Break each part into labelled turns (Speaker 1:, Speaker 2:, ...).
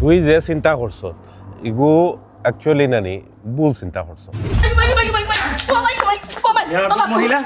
Speaker 1: তুই যে চিন্তা করছ ইগু অ্যাকচুয়ালি নানি ভুল চিন্তা করছ
Speaker 2: মহিলা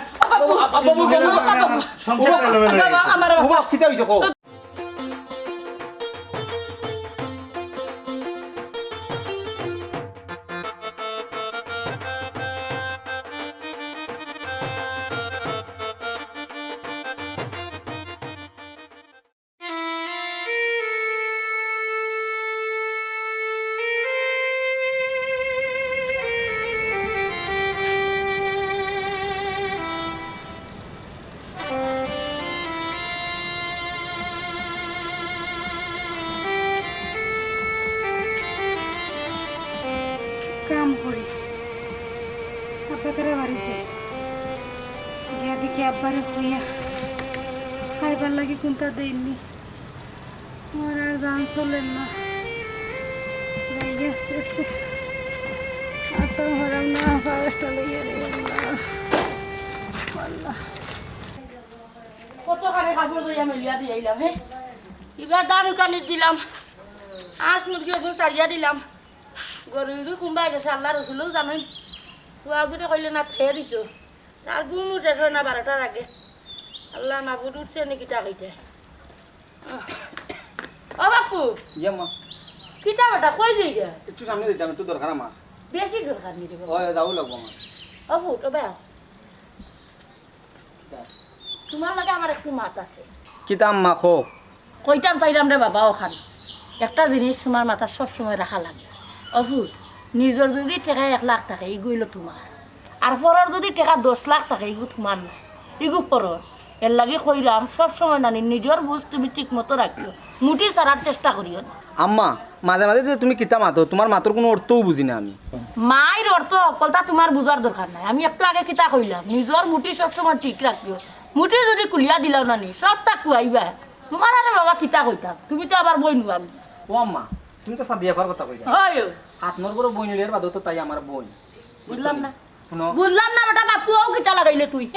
Speaker 3: কাম করি আপনাদের বাড়ি যাই গিয়া দেখি আব্বারে হইয়া খাইবার লাগি কোনটা দেয়নি আমার আর জান চলেন না আস্তে আস্তে আতো হরাম না ফারেস্টা লইয়া
Speaker 4: কতখানি কাপড় লইয়া মেলিয়া দিয়ে আইলাম হে এবার দারু কানি দিলাম আজ মুরগি ওগুলো সারিয়া দিলাম গরু কোনবাই গেছে আল্লাহ রসুলও জানেন কুয়া গুটে কইলে না খেয়ে দিত তার ঘুম উঠে না 12টার আগে আল্লাহ মাবুদ উঠছে নাকি তা কইতে ও বাপু
Speaker 2: ইয়া মা
Speaker 4: কিতা বেটা কই দিই গে
Speaker 2: একটু সামনে দিতাম একটু দরকার আমার
Speaker 4: বেশি দরকার নেই রে
Speaker 2: ওই যাও লাগবো আমার
Speaker 4: ও ফুট ও বেয়া তোমার লাগে আমার একটু মাত আছে
Speaker 2: কিতা আম্মা খো
Speaker 4: কইতাম চাইলাম রে বাবা ওখান একটা জিনিস তোমার মাথা সবসময় রাখা লাগে অভূত নিজের যদি টাকা 1 লাখ থাকে এগুলো তোমার আর পরের যদি টাকা 10 লাখ থাকে এগু তোমার না এগু পরের এর লাগে কইলাম সবসময় নানি নিজের বুঝ তুমি ঠিক মতো রাখিও মুটি ছাড়ার চেষ্টা করিও না
Speaker 2: আম্মা মাঝে মাঝে যে তুমি কিতা মাতো তোমার মাতর কোনো অর্থও বুঝি না আমি
Speaker 4: মায়ের অর্থ কলতা তোমার বুঝার দরকার নাই আমি একটু আগে কিতা কইলাম নিজের মুটি সবসময় ঠিক রাখিও মুটি যদি কুলিয়া দিলাও নানি সব তাক কুয়াইবা তোমার আরে বাবা কিতা কইতাম তুমি তো আবার বই নুয়া
Speaker 2: ও আম্মা তুমি তো সাদিয়া করার কথা কইলা
Speaker 4: হয়
Speaker 2: আপনার বড় বই নিলে বাদ তো তাই আমার বই
Speaker 4: বুঝলাম না
Speaker 2: শুনো
Speaker 4: বুঝলাম না বেটা বাপু ও কিতা লাগাইলে তুই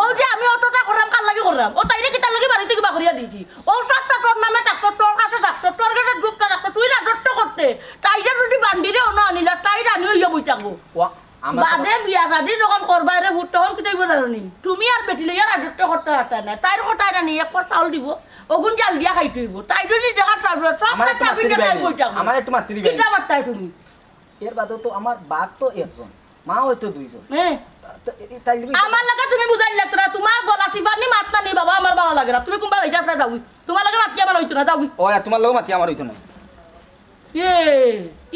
Speaker 4: ও যে আমি অতটা করলাম কাল লাগি করলাম ও তাইরে কিতা লাগি বাড়িতে কিবা করিয়া দিছি ও সবটা তোর নামে থাকতো তোর কাছে থাকতো তোর কাছে যুক্ত থাকতো তুই না দত্ত করতে তাইরে যদি বান্ডিরে অন্য আনিলা তাই রানি হইয়া বই থাকবো
Speaker 2: ও আমার
Speaker 4: বাদে বিয়া শাদি যখন করবা রে ভুট তখন কিতাই জানি তুমি আর বেটি লইয়া রাজত্ব করতে পারতা না তাইর কথাই রানি এক পর চাউল দিব ওগুন জাল দিয়া খাই তুইব তাই যদি দেখা চাউল সব চাবি দিয়ে বই থাকবো
Speaker 2: আমার একটু মাতি দিবেন
Speaker 4: কিতা বার্তাই তুমি
Speaker 2: এর বাদে তো আমার বাপ তো একজন মা হয়তো দুইজন
Speaker 4: হ্যাঁ আমার লাগে তুমি বুঝাই লাগতো না তোমার গলা সিফানি মাত্রা নেই বাবা আমার ভালো লাগে না তুমি কোনবা যাইতে আসলে যাবি তোমার লাগে মাতি আমার হইতো না যাবি
Speaker 2: ও তোমার লোক মাতি আমার হইতো না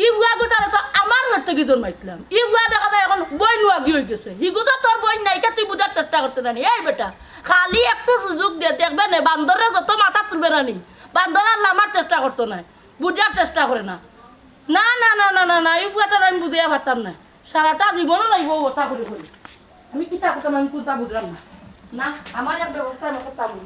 Speaker 4: ই বুয়া গোটারে তো আমার ঘর থেকে জন্মাইছিলাম ই বুয়া দেখা যায় এখন বই নোয়া গিয়ে হয়ে গেছে হিগু তো তোর বই নাই তুই বুঝার চেষ্টা করতে জানি এই বেটা খালি একটু সুযোগ দিয়ে দেখবে না বান্দরে যত মাথা তুলবে না নি বান্দর আর লামার চেষ্টা করতো না বুঝার চেষ্টা করে না না না না না না না এই বুয়াটার আমি বুঝিয়া পারতাম না সারাটা জীবনও লাগব কথা করে করি আমি কিতা করতাম আমি কোনটা বুঝলাম না না আমার এক ব্যবস্থা আমি করতাম না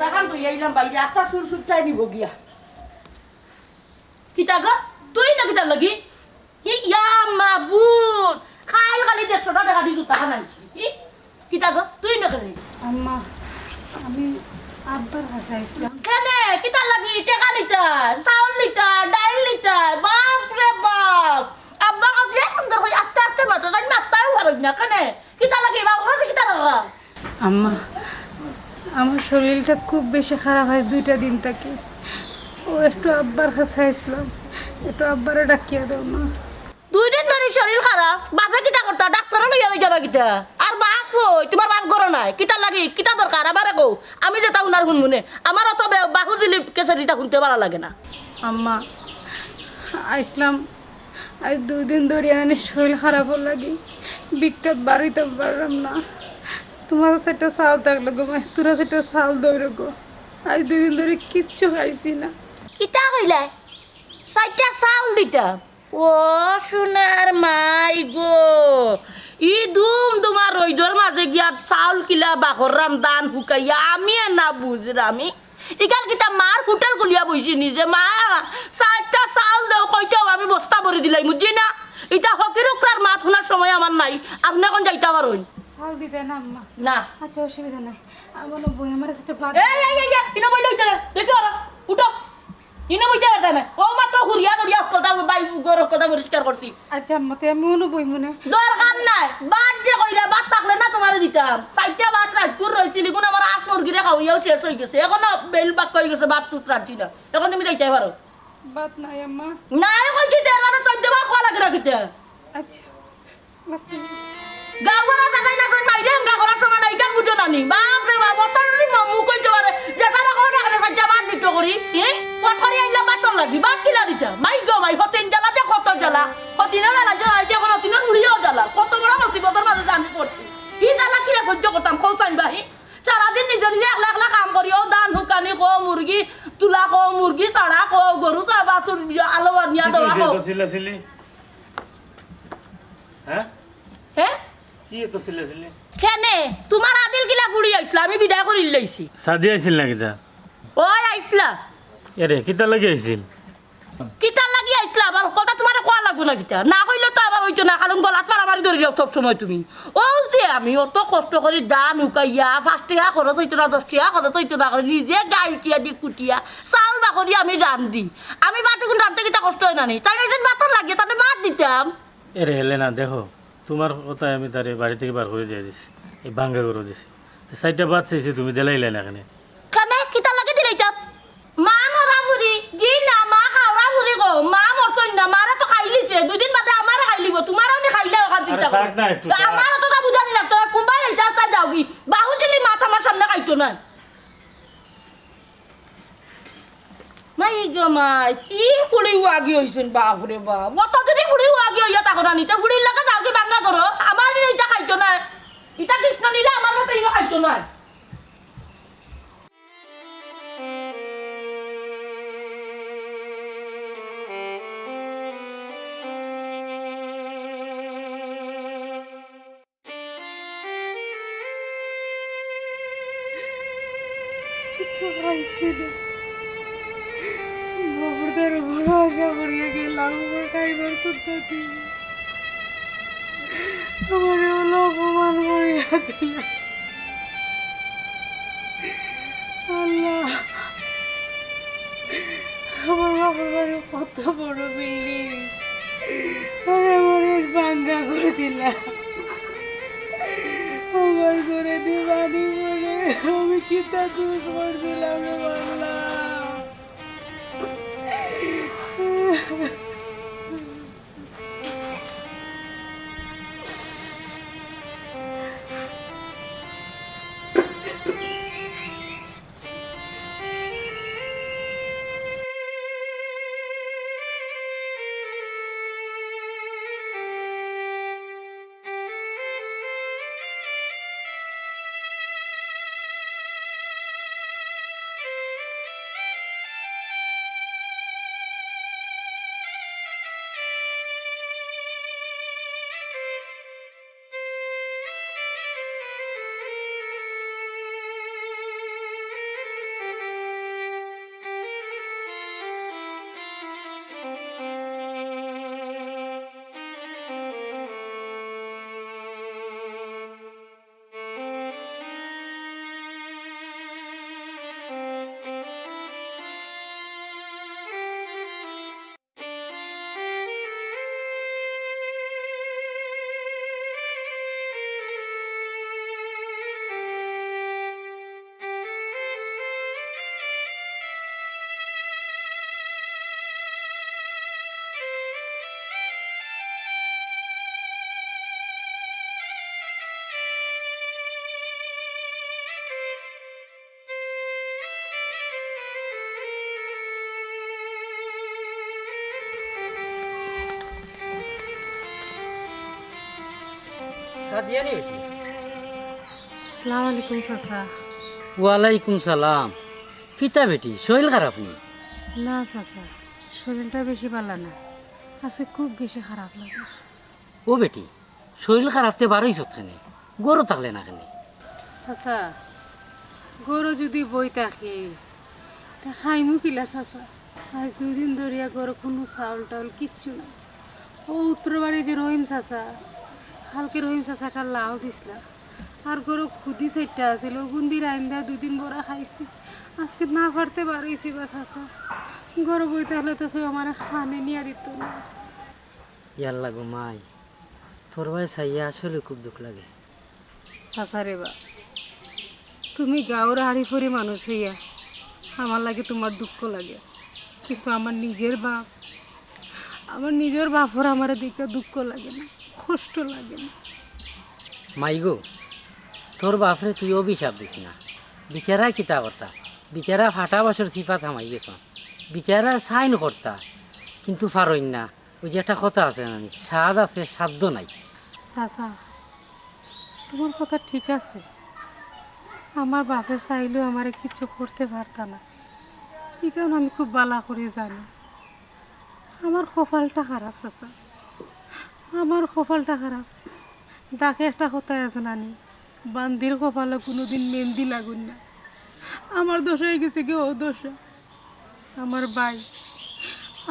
Speaker 4: তখন তুই এইলাম বাইরে একটা সুর সুরটাই নিব গিয়া কিতা গো তুই না কিতা লাগি ইয়া মাবুদ খাইল খালি 150 টাকা দি জুতা আনছি কিতা গো তুই না কেন
Speaker 3: আম্মা আমি আব্বার কাছে আইছিলাম
Speaker 4: কেন কিতা লাগি টাকা নিতা চাউল নিতা ডাইল নিতা বাপ রে বাপ আব্বা কাছে সুন্দর করে আস্তে আস্তে মাত্র জানি মাত্রাও পারই না কেন কিতা লাগি বাপ কাছে কিতা লাগা
Speaker 3: আম্মা আমার শরীরটা খুব বেশি খারাপ হয় 2টা দিন থেকে ও একটু আব্বার কাছে আইছিলাম একটু আব্বারে ডাকিয়া দাও না
Speaker 4: 2 দিন ধরে শরীর খারাপ বাপে কিতা করতা ডাক্তার লইয়া যাবা কিতা আর বাপ হই তোমার বাপ গরো নাই কিতা লাগি কিতা দরকার আমারে কও আমি যেটা উনার গুনগুনে আমার অত বাহু জিলি কেসারিটা শুনতে ভালো লাগে না
Speaker 3: আম্মা আইসলাম আজ 2 দিন ধরে এনে শরীর খারাপ লাগে বিখ্যাত বাড়িতে পারলাম না তোমার সেটা চাউল থাকলে গো তোরা সেটা চাউল দৌড়ে গো আজ 2 দিন ধরে কিচ্ছু খাইছি না
Speaker 4: কিতা কইলা 4টা চাউল দিতা ও সোনার মাই গো ই ধুম তোমার রইডর মাঝে গিয়া চাউল কিলা বাখরাম দান হুকাইয়া আমি না বুঝরামি ইকাল কিতা মার হোটেল খুলিয়া বইছি নিজে মা 4টা চাউল দেও কইতেও আমি বস্তা ভরি দিলাই বুঝছি না এটা হকির উকরার মাত শোনার সময় আমার নাই আপনি এখন যাইতে পারুন
Speaker 3: চাল দিতে না আম্মা
Speaker 4: না
Speaker 3: আচ্ছা অসুবিধা নাই আমার বই আমার সাথে বাদ
Speaker 4: ইনো বইলে হইতে না দেখি ওরা উঠো ইনো বইতে পারতে না ও মাত্র হুরিয়া দরিয়া কথা বাই গরম কথা পরিষ্কার করছি
Speaker 3: আচ্ছা আম্মা তে আমি অনু বই মনে
Speaker 4: দরকার নাই বাদ যে কইরা বাদ থাকলে না তোমারে দিতাম 4টা বাদ রাখতুর রইছিলি কোন আমার আট মুরগিরে খাওয়াইয়াও শেষ হয়ে গেছে এখনো বেল বাক কই গেছে বাদ তুত রাখছি না এখন তুমি যাইতে পারো
Speaker 3: বাদ নাই আম্মা
Speaker 4: না রে কই কিতে মানে 14 বার খাওয়া লাগে রাখিতে
Speaker 3: আচ্ছা বাদ
Speaker 4: গাওরা কাটাই না কোন মাইরে গা করার সময় নাই কান বুঝো নানি বাপ রে বাপ অতরি মামু কইতে পারে যে কারা কোন রাখলে 4টা বাদ দিতে করি পথরি আইলা বাতর লাগি বাদ কিলা দিতা মাই গো মাই হতেন জ্বালা যে কত জ্বালা হতিনা জ্বালা জ্বালা যে কোন হতিনা উড়িও জ্বালা কত বড় মুসিবতের মাঝে আমি পড়ছি ই জ্বালা কিরে সহ্য করতাম খৌচাইন বাহি সারাদিন নিজে নিজে একলা একলা কাম করিও দান হুকানি কো মুরগি তুলা কো মুরগি ছাড়া কো গরু ছাড়া বাছুর আলো নিয়া দেওয়া কো
Speaker 5: সিলাসিলি হ্যাঁ
Speaker 4: হ্যাঁ
Speaker 5: কি তো সিলাসিলি
Speaker 4: কেনে তোমার আদিল কিলা ফুড়ি আইসলা আমি বিদায় করি লইছি
Speaker 5: সাদি আইছিল না কিতা
Speaker 4: ওই আইসলা
Speaker 5: এরে কিতা লাগি আইছিল
Speaker 4: কিতা লাগি আইসলা আবার কথা তোমার কোয়া লাগবে না কিতা না কইলে তো আবার হইতো না কারণ গলাত পালা মারি ধরে সব সময় তুমি ও যে আমি অত কষ্ট করে দান উকাইয়া 5 টাকা খরচ হইতো না 10 টাকা খরচ হইতো না করে নিজে গাইটিয়া দি কুটিয়া চাউল বাকরি আমি রান্ধি আমি বাটুকুন রান্ধতে কিতা কষ্ট হয় না নি তাই না যেন বাতর লাগে তাতে বাদ দিতাম
Speaker 5: এরে হেলে না দেখো তোমার কথা আমি তারে বাড়ি থেকে বার করে দিয়ে দিছি এই ভাঙ্গা করে দিছি তো 4টা বাদ চাইছি তুমি দিলাইলে না কেন
Speaker 4: কানে কিতা লাগে দিলাইতাম মা মরা বুড়ি জি না মা খাওয়া বুড়ি গো মা মরছই না মারা তো খাইলিছে 2 দিন বাদে আমার খাইলিব তোমারও নি খাইলে ওখান চিন্তা
Speaker 5: আরে থাক না একটু, থাক।
Speaker 4: আমার তো তা বুঝানি লাগতো কুম্বাই যাতা যাওগি বাহু দিলি মা আমার সামনে খাইতো না মাই গো মাই কি ফুড়ি ওয়াগি হইছেন বাপরে বাপ অত যদি ফুড়ি ওয়াগি হইয়া তাকরা নিতে ফুড়ির লাগা যাওগি বাঙ্গা করো আমার এটা খাইতো না এটা কৃষ্ণ নিলে আমার মতো ইনো খাইতো না
Speaker 3: বাবুদার বড় আশা করিয়া গেলাম আমার খাইবার করতে আমার হলো অপমান করিয়া দিল আল্লাহ আমার বাবার বাড়ি কত বড় বিল্ডিং আমার ভাঙ্গা করে দিলাম আমার করে দিবানি বলে আমি কিতা দূর করছিলাম রে বাংলা আসসালামু আলাইকুম চাচা
Speaker 6: ওয়ালাইকুম সালাম কিতা বেটি শরীর খারাপ নি
Speaker 3: না চাচা শরীরটা বেশি ভালো না আজকে খুব বেশি খারাপ লাগে।
Speaker 6: ও বেটি, শরীর খারাপতে বারোই সৎখানে, গরু থাকলে না কেন?
Speaker 3: চাচা, গরু যদি বই থাকে তা খাইমু কিলা চাচা? আজ 2 দিন ধরিয়া গরু কোনো চাউল টাউল কিচ্ছু নাই। ও উত্তর বাড়ি যে রহিম চাচা, কালকে রহিম চাচা একটা লাউ দিছিলা, আর গরু খুদি চারটা আছিল, গুন্দি রাইন্দা 2 দিন বড়া খাইছি। আজকে না পারতে বারইছি বা চাচা, গরু বই তাহলে তো কেউ আমার খানে নিয়ে দিত না।
Speaker 6: ইয়াল্লা গো মাই, তোর ভাই চাইয়া আসলে খুব দুঃখ লাগে।
Speaker 3: চাচা রে বা, তুমি গাঁওর হাড়িফড়ি মানুষ হইয়া আমার লাগে তোমার দুঃখ লাগে, কিন্তু আমার নিজের বাপর আমার দিকে দুঃখ লাগে না, কষ্ট লাগে না।
Speaker 6: মাই গো, তোর বাপরে তুই অভিশাপ দিস না। বিচারা কিতা করতা, বিচারা ফাটা বাসর সিফা থামাই গেছ, বিচারা সাইন করতা, কিন্তু পারইন না। ওই যে একটা কথা আছে না, স্বাদ আছে সাধ্য নাই।
Speaker 3: চাচা, তোমার কথা ঠিক আছে, আমার বাপে চাইলেও আমারে কিছু করতে পারত না, এই কারণে আমি খুব বালা করে জানি আমার কপালটা খারাপ। চাচা, আমার কপালটা খারাপ। ডাকে একটা কথাই আছে নানি, বান্দির কপালে কোনোদিন মেহেন্দি লাগুন না। আমার দোষ হয়ে গেছে কি ও দোষে।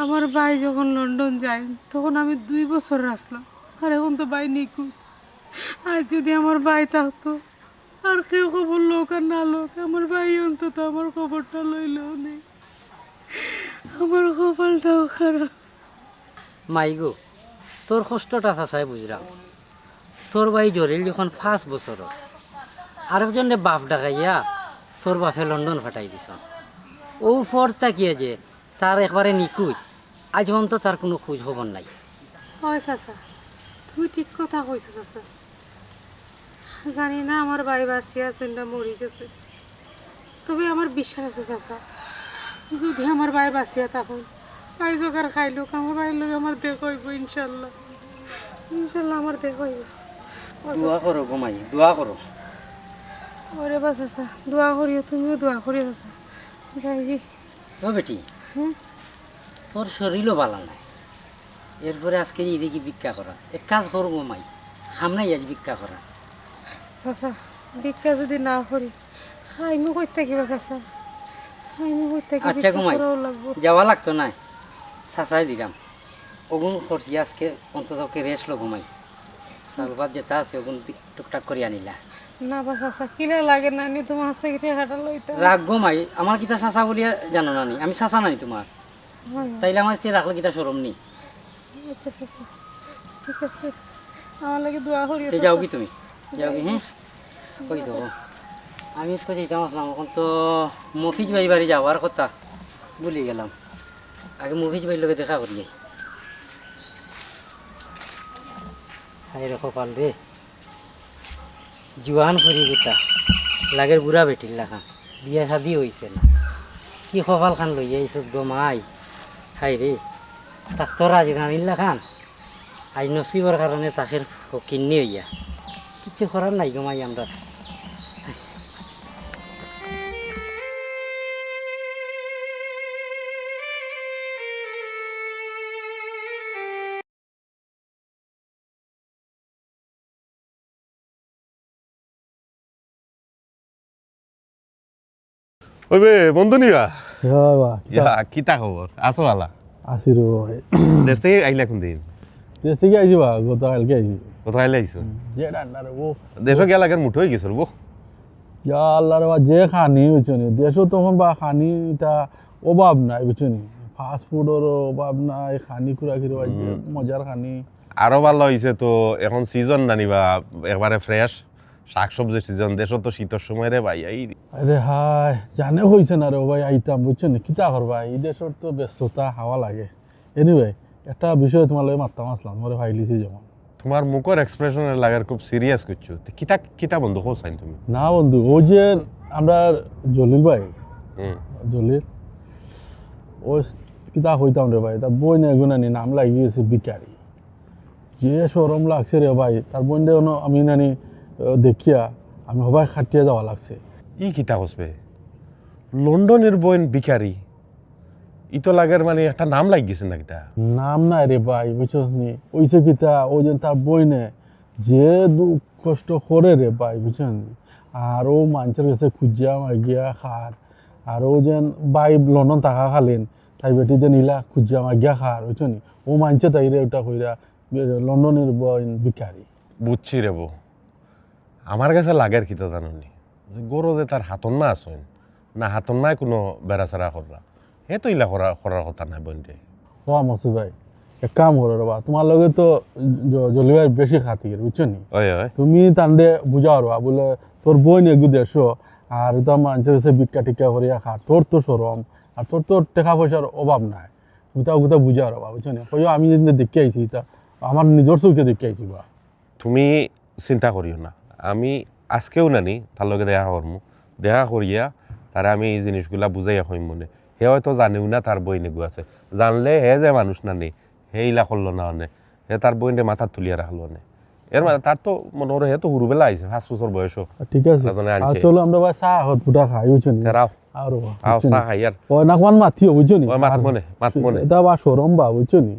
Speaker 3: আমার ভাই যখন লন্ডন যায় তখন আমি 2 বছর আসলাম, আর এখন তো ভাই নিখুঁজ। আর যদি আমার ভাই থাকতো, আর কেউ খবর লোক আর না লোক, আমার ভাই অন্তত আমার খবরটা লইলেও নেই। আমার কপালটাও খারাপ।
Speaker 6: মাই গো, তোর কষ্টটা চাচাই বুঝলাম। তোর ভাই জরিল যখন 5 বছর, আরেকজনে বাপ ডাকাইয়া তোর বাপে লন্ডন ফাটাই দিছ। ও ফর তাকিয়ে যে তার একবারে নিকুজ, আজ পর্যন্ত তার কোনো খোঁজ খবর নাই।
Speaker 3: হয় চাচা, তুমি ঠিক কথা কইছো চাচা। জানি না আমার ভাই বাঁচিয়ে আছেন না মরি গেছে, তবে আমার বিশ্বাস আছে চাচা, যদি আমার ভাই বাঁচিয়া থাকুন, ভাই জোগাড় খাইলুক, আমার ভাইয়ের লোক আমার দেখ হইব ইনশাল্লাহ। ইনশাল্লাহ আমার দেখ হইব।
Speaker 6: দোয়া করো গো মাই, দোয়া করো।
Speaker 3: ওরে বা চাচা, দোয়া করিও, তুমিও দোয়া করিও চাচা। যাই
Speaker 6: ও বেটি, তোর শরীরও ভালো নাই, এরপরে আজকে ইরে কি ভিক্ষা করা? এক কাজ করবো মাই, সামনেই আজ ভিক্ষা করা।
Speaker 3: চাচা, ভিক্ষা যদি না করি খাইমু কই থাকিবা চাচা? খাইমু কই থাকি?
Speaker 6: আচ্ছা ঘুমাই,
Speaker 3: লাগবো।
Speaker 6: যাওয়া লাগতো না, চাচাই দিলাম। ওগুন করছি আজকে, অন্তত রেস্ট লো ঘুমাই। সালবাদ যেটা আছে ওগুন টুকটাক করে আনিলা।
Speaker 3: না বা চাচা, কিলা লাগে না নি তোমার হাত থেকে টাকাটা লইতাম।
Speaker 6: রাগ ঘুমাই, আমার কিতা চাচা বলিয়া জানো না নি? আমি চাচা নাই তোমার, তাইলে আমার স্ত্রী রাখলে কিতা সরম নি?
Speaker 3: আচ্ছা চাচা, ঠিক আছে, আমার লাগে দোয়া করিও।
Speaker 6: যাও কি তুমি, যাও কি? হ্যাঁ, ওই তো আমি তো যেতাম আসলাম, এখন তো মফিজ ভাই বাড়ি যাওয়ার কথা ভুলে গেলাম। আগে মফিজ ভাইয়ের লোকে দেখা করি যাই। হাই রে কপাল রে, জোয়ান করি গোটা লাগের বুড়া বেটির লাখান, বিয়া শাদি হয়েছে না, কি কপাল খান লই যাইছ গমাই। হাই রে, তাক তোরা আজি নানিল্লা খান আজ নসিবর কারণে তাকের কিন্নি হইয়া কিছু করার নাই গমাই আমরা।
Speaker 1: ওই বে বন্ধু নিবা
Speaker 7: বাবা
Speaker 1: ইয়া কিতা খবর? আছো আলা?
Speaker 7: আসি রে ভাই,
Speaker 1: দেশ থেকে আইলা কোন দিন?
Speaker 7: দেশ থেকে আইছি বা গতকালকে আইছি।
Speaker 1: কোথায় আইলা আইছো?
Speaker 7: যে রান্না রে ও
Speaker 1: দেশ গেল আগের মুঠো হয়ে গেছিল বো।
Speaker 7: ইয়া আল্লাহ রে বা, যে খানি বুঝছনি দেশও তখন বা খানিটা অভাব নাই বুঝছনি, ফাস্ট ফুডের অভাব নাই, খানি খুরা খিরা যে মজার খানি।
Speaker 1: আরো ভালো হয়েছে তো, এখন সিজন নানিবা একবারে ফ্রেশ শাকসবজির সিজন। দেশও তো শীতের সময় রে ভাই এই
Speaker 7: আরে হাই, জানে হয়েছে না রে ভাই, আইতাম বুঝছনি, কিতা করবা, এই দেশের তো ব্যস্ততা হাওয়া লাগে। এনিওয়ে, একটা বিষয় তোমার লগে মারতাম আসলাম, তোমার ভাইলিছি যেমন।
Speaker 1: তোমার মুখের এক্সপ্রেশনের লাগার খুব সিরিয়াস করছো। কিতা কিতা বন্ধু কোসাইন তুমি?
Speaker 7: না বন্ধু, ও যে আমরা জলিল ভাই,
Speaker 1: হুম,
Speaker 7: জলিল ও কিতা হইতাম রে ভাই, তার বই না এগুনানি নাম লাগিয়েছে বিকারি। যে সরম লাগছে রে ভাই, তার বইন আমি নানি দেখিয়া আমি সবাই খাটিয়ে যাওয়া লাগছে।
Speaker 1: ই কিতা কসবে? লন্ডনের বইন বিকারি, ইতো লাগের মানে একটা নাম লাগ গেছে না কিতা
Speaker 7: নাম নাই রে ভাই বুঝছস নি ওইসে কিতা ওই যে তার বইনে যে দুঃখ কষ্ট করে রে ভাই বুঝছেন আর ও মানুষের কাছে খুঁজিয়া মাগিয়া খার আর ও যেন ভাই লন্ডন থাকা খালেন তাই বেটি যে নীলা খুঁজিয়া মাগিয়া খার বুঝছো নি ও মানছে তাই রে ওটা কইরা লন্ডনের ভিখারি
Speaker 1: বুঝছি রে বউ আমার কাছে লাগের কিতা জানি গরো যে তার হাতন মা আসেন না হাতন মায় কোনো বেড়াচারা কররা হে তো ইলা করার কথা নাই বন্ধে
Speaker 7: ও মসি ভাই এক কাম করো রবা তোমার লগে তো জলিভাই বেশি খাতির বুঝছো নি
Speaker 1: ওই ওই
Speaker 7: তুমি তান্ডে বুঝাও রবা বলে তোর বই নিয়ে গু দেশো আর তো মানুষের কাছে ভিক্ষা টিক্ষা করিয়া খা তোর তো সরম আর তোর তো টাকা পয়সার অভাব নাই তুমি তা ওগুলো বুঝাও রবা বুঝছো নি কইও আমি যেদিন দেখে আইছি তা আমার নিজের চোখে দেখে আইছি বা
Speaker 1: তুমি চিন্তা করিও না আমি আজকেও নানি তার লগে দেখা করমু দেখা করিয়া তারা আমি এই জিনিসগুলা বুঝাইয়া কইম মনে হে হয়তো জানেও না তার বই নেগু আছে জানলে হে যে মানুষ নানি হে ইলা করলো না অনে হে তার বইনে মাথা তুলিয়া রাখলো অনে এর মানে তার তো মনে হয় হে তো হুরুবেলা আইছে 5 বছর বয়সও
Speaker 7: ঠিক আছে
Speaker 1: রাজনে
Speaker 7: আর
Speaker 1: আনছে
Speaker 7: চলো আমরা ভাই চা হট ফুটা খাই বুঝছো নি
Speaker 1: তেরাও
Speaker 7: আর
Speaker 1: আও চা খাই আর
Speaker 7: ও না কোন মাথিও বুঝছো নি
Speaker 1: ওই মাত মনে
Speaker 7: এটা বা সরম বা বুঝছো নি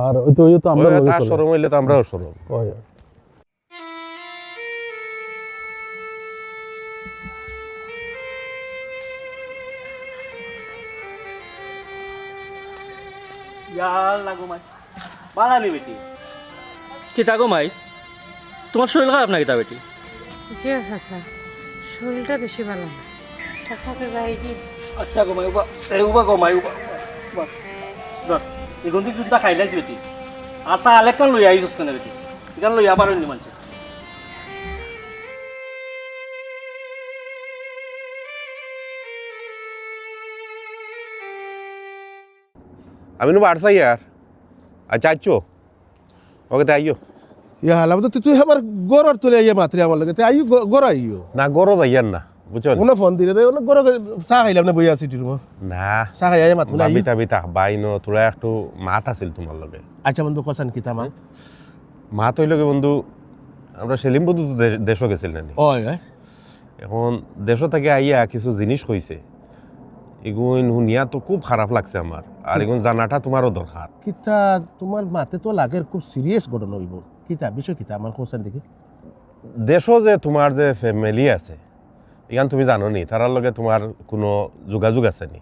Speaker 7: আর ওই তো আমরা
Speaker 1: ওই তার শরম হইলে তো আমরাও শরম
Speaker 7: ওই
Speaker 5: লাগো মাই বাঙালি বেটি কিতা গো মাই তোমার শরীর খারাপ না কিতা বেটি
Speaker 3: জি চাচা শরীরটা বেশি ভালো না চাচাকে যাই কি
Speaker 5: আচ্ছা গো মাই উবা গো মাই উবা ধর এগুন দি জুতা খাইলাইছি বেটি আর তা আলেকান লই আইছস কেন বেটি এখান লই আবার অন্য মানছে
Speaker 1: আমি নো বাড়ছাই আর আচ্ছা আচ্ছো ওকে তো আইও
Speaker 8: ইয়া হালাম তো তুই আমার গরর তুলে আইয়া মাত্রে আমার লগে আইও গর আইও
Speaker 1: না গরো যাইয়ার না বুঝছো
Speaker 8: ওনা ফোন দিলে রে ওনা গর চা খাইলাম না বইয়া সিটির মো
Speaker 1: না
Speaker 8: চা খাই আইয়া মাত
Speaker 1: ভাবি টাবি তাক বাইনো তোরা একটু মাত আছিল তোমার লগে
Speaker 8: আচ্ছা বন্ধু কসান কিতা মা
Speaker 1: মাত হইল কি বন্ধু আমরা সেলিম বন্ধু তো দেশও গেছিল না
Speaker 8: ওই ওই
Speaker 1: এখন দেশ থেকে আইয়া কিছু জিনিস কইছে এগুন শুনিয়া তো খুব খারাপ লাগছে আমার আর এগুন জানাটা তোমারও দরকার
Speaker 8: কিতা তোমার মাতে তো লাগের খুব সিরিয়াস ঘটনা হইব কিতা বিষয় কিতা আমার কোসান দেখি
Speaker 1: দেশও যে তোমার যে ফ্যামিলি আছে এখান তুমি জানো নি তার লগে তোমার কোনো যোগাযোগ আছে নি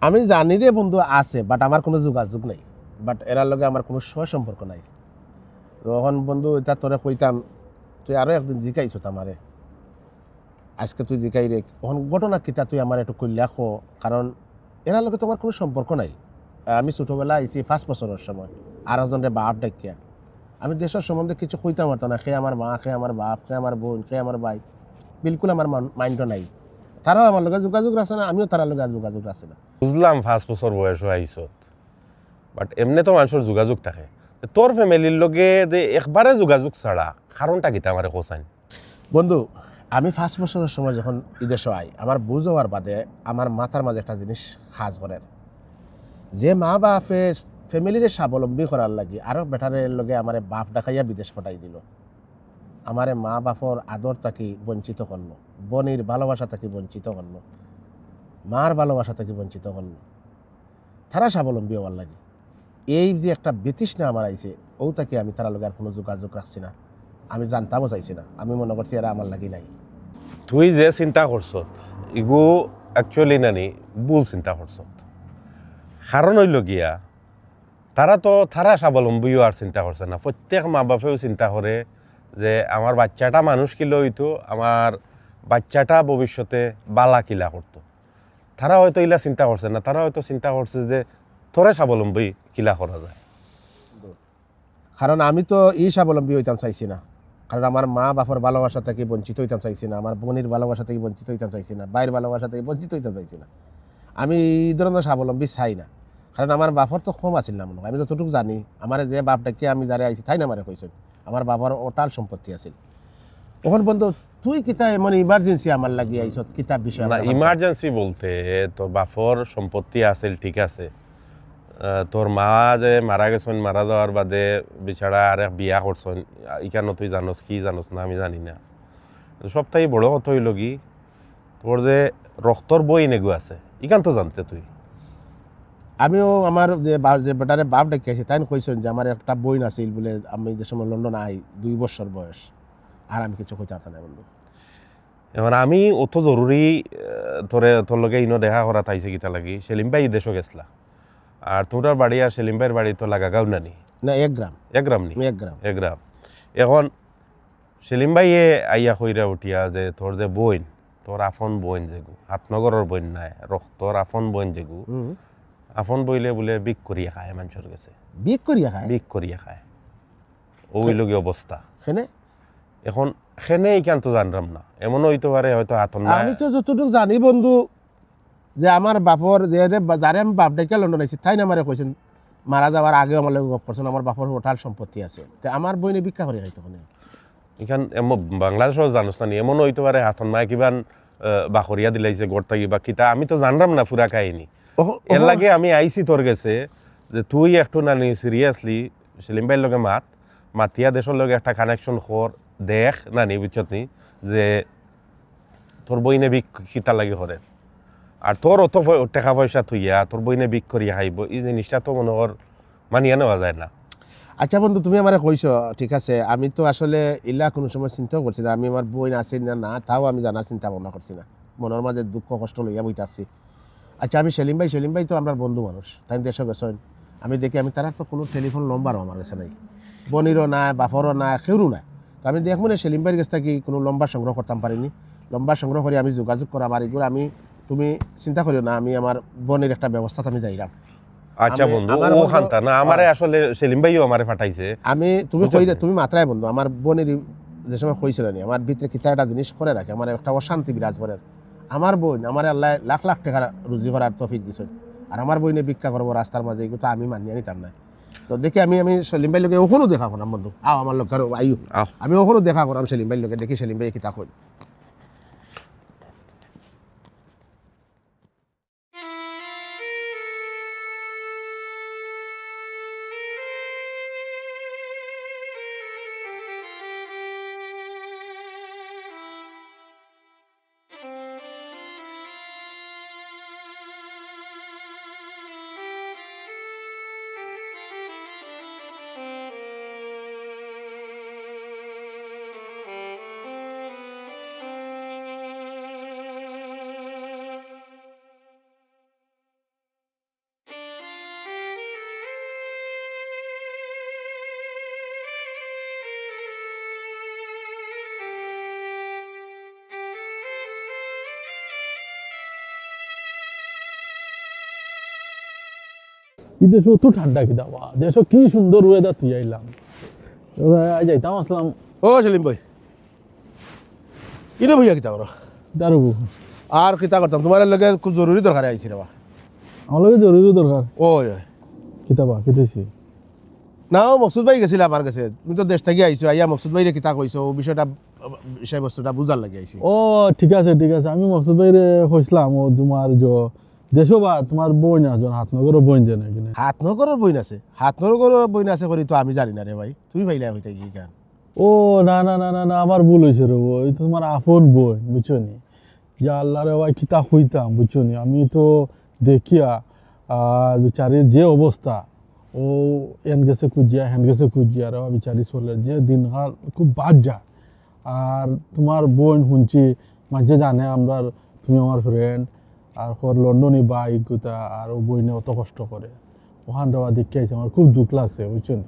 Speaker 8: আমি জানি রে বন্ধু আছে বাট আমার কোনো যোগাযোগ নাই বাট এরার লগে আমার কোনো সম্পর্ক নাই তখন বন্ধু এটা তোরে কইতাম তুই আরো একদিন জিকাইছ আমারে আজকে তুই জিকাই রে এখন ঘটনা কিতা তুই আমার একটু কইলা খো কারণ এরার লগে তোমার কোনো সম্পর্ক নাই আমি ছোটবেলা আইছি 5 বছরের সময় আর একজনের বাপ ডাকিয়া আমি দেশের সম্বন্ধে কিছু কইতাম পারতাম না সে আমার মা সে আমার বাপ সে আমার বোন সে আমার ভাই বিলকুল আমার মাইন্ডও নাই তারাও আমার লগে যোগাযোগ রাখছে না আমিও তার লগে আর যোগাযোগ রাখছি না
Speaker 1: বুঝলাম 5 বছর বয়স আইছত বাট এমনি তো মানুষের যোগাযোগ থাকে তোর ফ্যামিলির লগে যে একবারে যোগাযোগ ছাড়া কারণটা কিতা আমারে কোসাইন
Speaker 8: বন্ধু আমি 5 বছরের সময় যখন বিদেশে আই আমার বুঝ হওয়ার বাদে আমার মাথার মাঝে একটা জিনিস কাজ করে যে মা বাপে ফ্যামিলিরে স্বাবলম্বী করার লাগি আরও বেটারের লগে আমার বাপ ডাকাইয়া বিদেশ পাঠাই দিল আমারে মা বাপর আদর তাকে বঞ্চিত করলো বোনের ভালোবাসা তাকে বঞ্চিত করলো মার ভালোবাসা তাকে বঞ্চিত করলো তারা স্বাবলম্বী হওয়ার লাগে এই যে একটা বিতৃষ্ণা আমার আইছে ও তাকে আমি তারা লগে আর কোনো যোগাযোগ রাখছি না আমি জানতামও চাইছি না আমি মনে করছি এরা আমার লাগি নাই
Speaker 1: তুই যে চিন্তা করছ ইগু অ্যাকচুয়ালি নানি ভুল চিন্তা করছ কারণ হইল গিয়া তারা স্বাবলম্বীও আর চিন্তা করছে না প্রত্যেক মা বাপেও চিন্তা করে যে আমার বাচ্চাটা মানুষ কিলো হইতো আমার বাচ্চাটা ভবিষ্যতে বালা কিলা করতো তারা হয়তো ইলা চিন্তা করছে না তারা হয়তো চিন্তা করছে যে তোরে স্বাবলম্বী কিলা করা যায়
Speaker 8: কারণ আমি তো স্বাবলম্বী হইতাম চাইছি না কারণ আমার মা বাপর ভালোবাসা থেকে বঞ্চিত হইতাম চাইছি না আমার বোনের ভালোবাসা থেকে বঞ্চিত হইতাম চাইছি না বাইরের ভালোবাসা থেকে বঞ্চিত হইতাম চাইছি না আমি এই ধরনের স্বাবলম্বী চাই না কারণ আমার বাপর তো কম আছিল না মনে হয় আমি যতটুকু জানি আমার যে বাপ ডাকে আমি যারা আইছি তাই না আমার কইছেন আমার বাবার ওটাল সম্পত্তি আছিল তখন বন্ধু তুই কিতা এমন ইমার্জেন্সি আমার লাগি আইছ কিতা বিষয়
Speaker 1: না ইমার্জেন্সি বলতে তোর বাপর সম্পত্তি আছিল ঠিক আছে তোর মা যে মারা গেছেন মারা যাওয়ার বাদে বিছাড়া আর বিয়া করছেন ইকানো তুই জানোস কি জানোস না আমি জানি না সবথেকে বড় কথা হইল কি তোর যে রক্তর বই নেগু আছে ইকান তো জানতে তুই
Speaker 8: আমিও আমার যে বেটারে বাপ ডেকেছি তাই কইছেন যে আমার একটা বই আছিল বলে আমি যে সময় লন্ডন আই 2 বছর বয়স আর আমি কিছু কইতে পারতাম না বন্ধু।
Speaker 1: এবার আমি অত জরুরি তোর লগে ইনো দেখা করা তাইছে কিতা লাগি সেলিম ভাই দেশও গেছলা আর তোমরার বাড়ি আর সেলিম ভাইয়ের বাড়ি তো লাগাগাঁও নানি
Speaker 8: না 1 গ্রাম
Speaker 1: এক গ্রাম নি
Speaker 8: 1 গ্রাম।
Speaker 1: এক গ্রাম। এখন সেলিম ভাইয়ে আইয়া কইরা উঠিয়া যে তোর যে বইন তোর আপন বইন যেগু হাতনগরের বইন নাই রক্তর আপন বইন যেগু আপন বইলে বলে বিক করিয়া খায় মানুষের কাছে
Speaker 8: বিক করিয়া খায়
Speaker 1: বিক করিয়া খায় ওই লগে অবস্থা।
Speaker 8: কেনে
Speaker 1: এখন সেনে এইখান তো জানলাম না এমনও হইতে পারে হয়তো হাতন
Speaker 8: আমি তো যতটুকু জানি বন্ধু যে আমার বাপর যারে আমি বাপ ডেকে লন্ডন আইছি তাই না আমারে কইছেন মারা যাওয়ার আগে আমার লগে গপ করছেন আমার বাপর হোটাল সম্পত্তি আছে তো আমার বইনে ভিক্ষা করে খাইতো কোনে
Speaker 1: এখান বাংলাদেশও জানোস না এমন হইতে পারে হাতন মায় কিবান বাখরিয়া দিলাইছে গড় থাকি বা কিতা আমি তো জানলাম না পুরা কাহিনী। এর লাগে আমি আইছি তোর গেছে যে তুই একটু নানি সিরিয়াসলি সেলিম ভাইয়ের লগে মাতিয়া দেশের লগে একটা কানেকশন কর দেখ নানি বুঝছত নি যে তোর বইনে বিক কিতা লাগে করে আর তোর অত টাকা পয়সা থইয়া তোর বইনে বিক করিয়া খাইব এই জিনিসটা তো মনে কর মানিয়া নেওয়া যায় না।
Speaker 8: আচ্ছা বন্ধু তুমি আমারে কইছো ঠিক আছে আমি তো আসলে ইলা কোনো সময় চিন্তাও করছি না আমি আমার বই আছে না না তাও আমি জানার চিন্তা ভাবনা করছি না মনের মাঝে দুঃখ কষ্ট লইয়া বইতে আসছি। আচ্ছা আমি সেলিম ভাই তো আমরা বন্ধু মানুষ তাই দেশে গেছেন আমি দেখি আমি তার তো কোনো টেলিফোন নম্বরও আমার কাছে নাই বনিরও নাই বাফরও নাই কেউরও নাই তো আমি দেখবো না সেলিম ভাইয়ের কাছ থেকে কোনো লম্বা সংগ্রহ করতাম পারিনি লম্বা সংগ্রহ করে আমি যোগাযোগ করা আমার এগুলো আমি তুমি চিন্তা করিও না আমি আমার বোনের একটা ব্যবস্থা আমি যাইলাম।
Speaker 1: আচ্ছা বন্ধু ও খান্তা না আমারে আসলে সেলিম ভাইও আমারে পাঠাইছে
Speaker 8: আমি তুমি কইলে তুমি মাত্রায় বন্ধু আমার বোনের যে সময় কইছিল নি আমার ভিতরে কিতা একটা জিনিস করে রাখে আমার একটা অশান্তি বিরাজ করে আমার বোন আমার আল্লাহ লাখ লাখ টাকা রুজি করার তৌফিক দিছেন আর আমার বইনে ভিক্ষা করবো রাস্তার মাঝে এগুলো তো আমি মানিয়ে নিতাম না তো দেখি আমি সেলিম ভাইয়ের লোকে ওখানেও দেখা করাম বন্ধু আও আমার লোক আইও আমি ওখানেও দেখা করাম সেলিম ভাইয়ের লোকে দেখি সেলিম ভাই কিতা কই।
Speaker 7: এই দেশ তো ঠান্ডা কি দাওয়া দেশ কি সুন্দর ওয়েদার তুই আইলাম যাইতাম আসলাম।
Speaker 8: ও সেলিম ভাই ইনো ভাইয়া কিতা করো
Speaker 7: দারুবু
Speaker 8: আর কিতা করতাম তোমার লগে খুব জরুরি দরকার আইছি রে
Speaker 7: আমার লগে জরুরি দরকার
Speaker 8: ওই
Speaker 7: কিতাবা কিতেছি
Speaker 8: না ও মকসুদ ভাই গেছিল আমার কাছে তুমি তো দেশ থেকে আইছো আইয়া মকসুদ ভাইরে কিতা কইছো ও বিষয়বস্তুটা বুঝার লাগে আইছি।
Speaker 7: ও ঠিক আছে আমি মকসুদ ভাইরে কইছিলাম ও তোমার দেশো বা তোমার বইন আছে হাতনগরের বইন জানে কিনা
Speaker 8: হাতনগরের বইন আছে করি তো আমি জানি না রে ভাই তুমি ভাইলা হইতে কি গান
Speaker 7: ও না না না না না আমার ভুল হয়েছে রে বই তোমার আপন বই বুঝছো নি যা আল্লাহ রে ভাই কিতা হইতাম বুঝছো নি আমি তো দেখিয়া আর বিচারির যে অবস্থা ও এন গেছে খুঁজিয়া হ্যান গেছে খুঁজিয়া রে বিচারি চলে যে দিনকাল খুব বাদ যায় আর তোমার বোন শুনছি মাঝে জানে আমরা তুমি আমার ফ্রেন্ড আর লন্ডনে বাইক গোটা আর ও বইনে অত কষ্ট করে ওখান দেওয়া দেখে আইছে আমার খুব দুঃখ লাগছে বুঝছো নি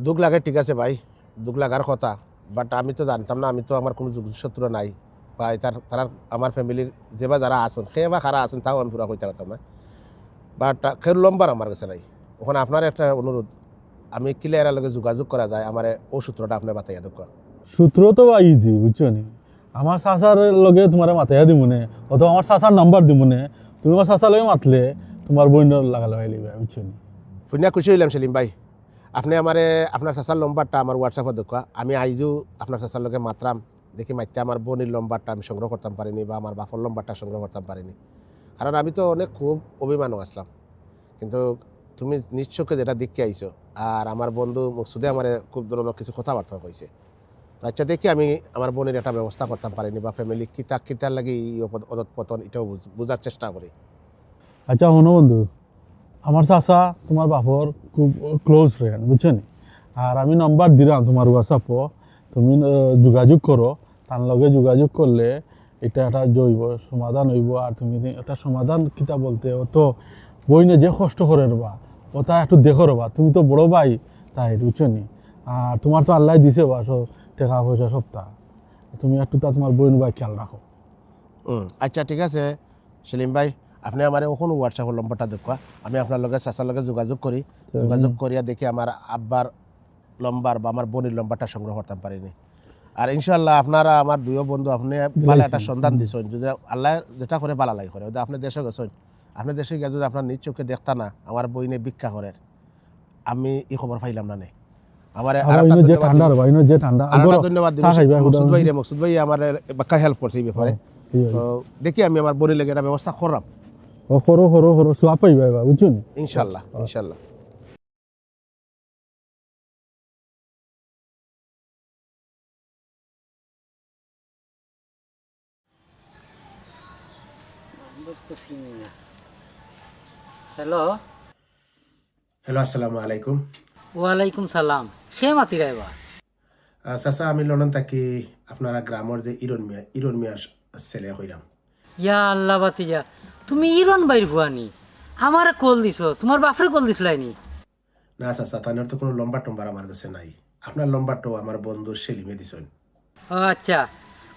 Speaker 8: দুঃখ লাগে ঠিক আছে ভাই দুঃখ লাগার কথা বাট আমি তো জানতাম না আমি তো আমার কোনো শত্রু নাই বা তারা আমার ফ্যামিলির যে বা যারা আসুন সে বা খারা আসুন তাও আমি পুরা কইতে পারতাম না বাট খের লম্বার আমার কাছে নাই ওখানে আপনার একটা অনুরোধ আমি ক্লিয়ারের লগে যোগাযোগ করা যায় আমার ও সূত্রটা আপনি বাতাইয়া দেখ
Speaker 7: সূত্র তো বা ইজি বুঝছো নি আমার চাচার লগে তোমার মাথাইয়া দিব নে অথবা আমার চাচার নাম্বার দিব নে তুমি আমার চাচার লগে মাতলে তোমার বইনের লাগা লাগাই লিবা বুঝছো নি
Speaker 8: শুনিয়া খুশি হইলাম সেলিম ভাই আপনি আমারে আপনার চাচার নম্বরটা আমার হোয়াটসঅ্যাপে দেখা আমি আইজও আপনার চাচার লগে মাত্রাম দেখি মাইতে আমার বোনের নম্বরটা আমি সংগ্রহ করতাম পারিনি বা আমার বাপর নম্বরটা সংগ্রহ করতাম পারিনি কারণ আমি তো অনেক খুব অভিমানও আসলাম কিন্তু তুমি নিশ্চয়কে যেটা দেখতে আইছো আর আমার বন্ধু মকসুদে আমার খুব ধরনের কিছু কথাবার্তা কইছে আচ্ছা দেখি আমি আমার বোনের একটা ব্যবস্থা করতাম পারিনি বা ফ্যামিলি কিতার লাগে অদৎপতন এটাও বোঝার চেষ্টা করি।
Speaker 7: আচ্ছা শোনো বন্ধু আমার চাচা তোমার বাপর খুব ক্লোজ ফ্রেন্ড বুঝছো নি আর আমি নাম্বার দিলাম তোমার হোয়াটসঅ্যাপও তুমি যোগাযোগ করো তার লগে যোগাযোগ করলে এটা একটা জৈব সমাধান হইব আর তুমি একটা সমাধান কিতা বলতে ও তো বইনে যে কষ্ট করে রবা ওটা একটু দেখো রবা তুমি তো বড় ভাই তাই বুঝছো নি আর তোমার তো আল্লাহ দিছে বা সব টাকা পয়সা সপ্তাহ তুমি একটু তা তোমার বোন ভাই খেয়াল রাখো
Speaker 8: আচ্ছা ঠিক আছে সেলিম ভাই আপনি আমার ওখানে হোয়াটসঅ্যাপের নম্বরটা দেখবা আমি আপনার লগে চাচার লগে যোগাযোগ করি যোগাযোগ করিয়া দেখি আমার আব্বার নম্বর বা আমার বোনের নম্বরটা সংগ্রহ করতে পারিনি আর ইনশাল্লাহ আপনারা আমার দুই বন্ধু আপনি ভালো একটা সন্ধান দিছেন যদি আল্লাহ যেটা করে ভালো লাগে করে আপনি দেশে গেছেন আপনি দেশে গিয়ে যদি আপনার নিজ চোখে দেখতা না আমার বইনে ভিক্ষা করে আমি এই খবর পাইলাম না আমার ধন্যবাদ দিব মকসুদ ভাই আমার বাক্কা হেল্প করছে এই ব্যাপারে তো দেখি আমি আমার বোনের লেগে একটা ব্যবস্থা করলাম
Speaker 7: হরো সোয়া পাইবা বুঝছেন
Speaker 8: ইনশাল্লাহ ইনশাল্লাহ
Speaker 6: হ্যালো
Speaker 8: হ্যালো আসসালামু আলাইকুম
Speaker 6: ওয়ালাইকুম সালাম সে মাতি রাইবা
Speaker 8: চাচা আমি লন্ডন থাকি আপনারা গ্রামের যে ইরন মিয়ার ছেলে হইলাম
Speaker 6: ইয়া আল্লাহ বাতিজা তুমি ইরন বাইর ভুয়ানি আমারে কল দিছো তোমার বাপরে কল দিছিলাইনি
Speaker 8: না চাচা তাদের তো কোনো লম্বা টম্বার আমার কাছে নাই আপনার লম্বাটাও আমার বন্ধু সেলিমে দিছেন
Speaker 6: ও আচ্ছা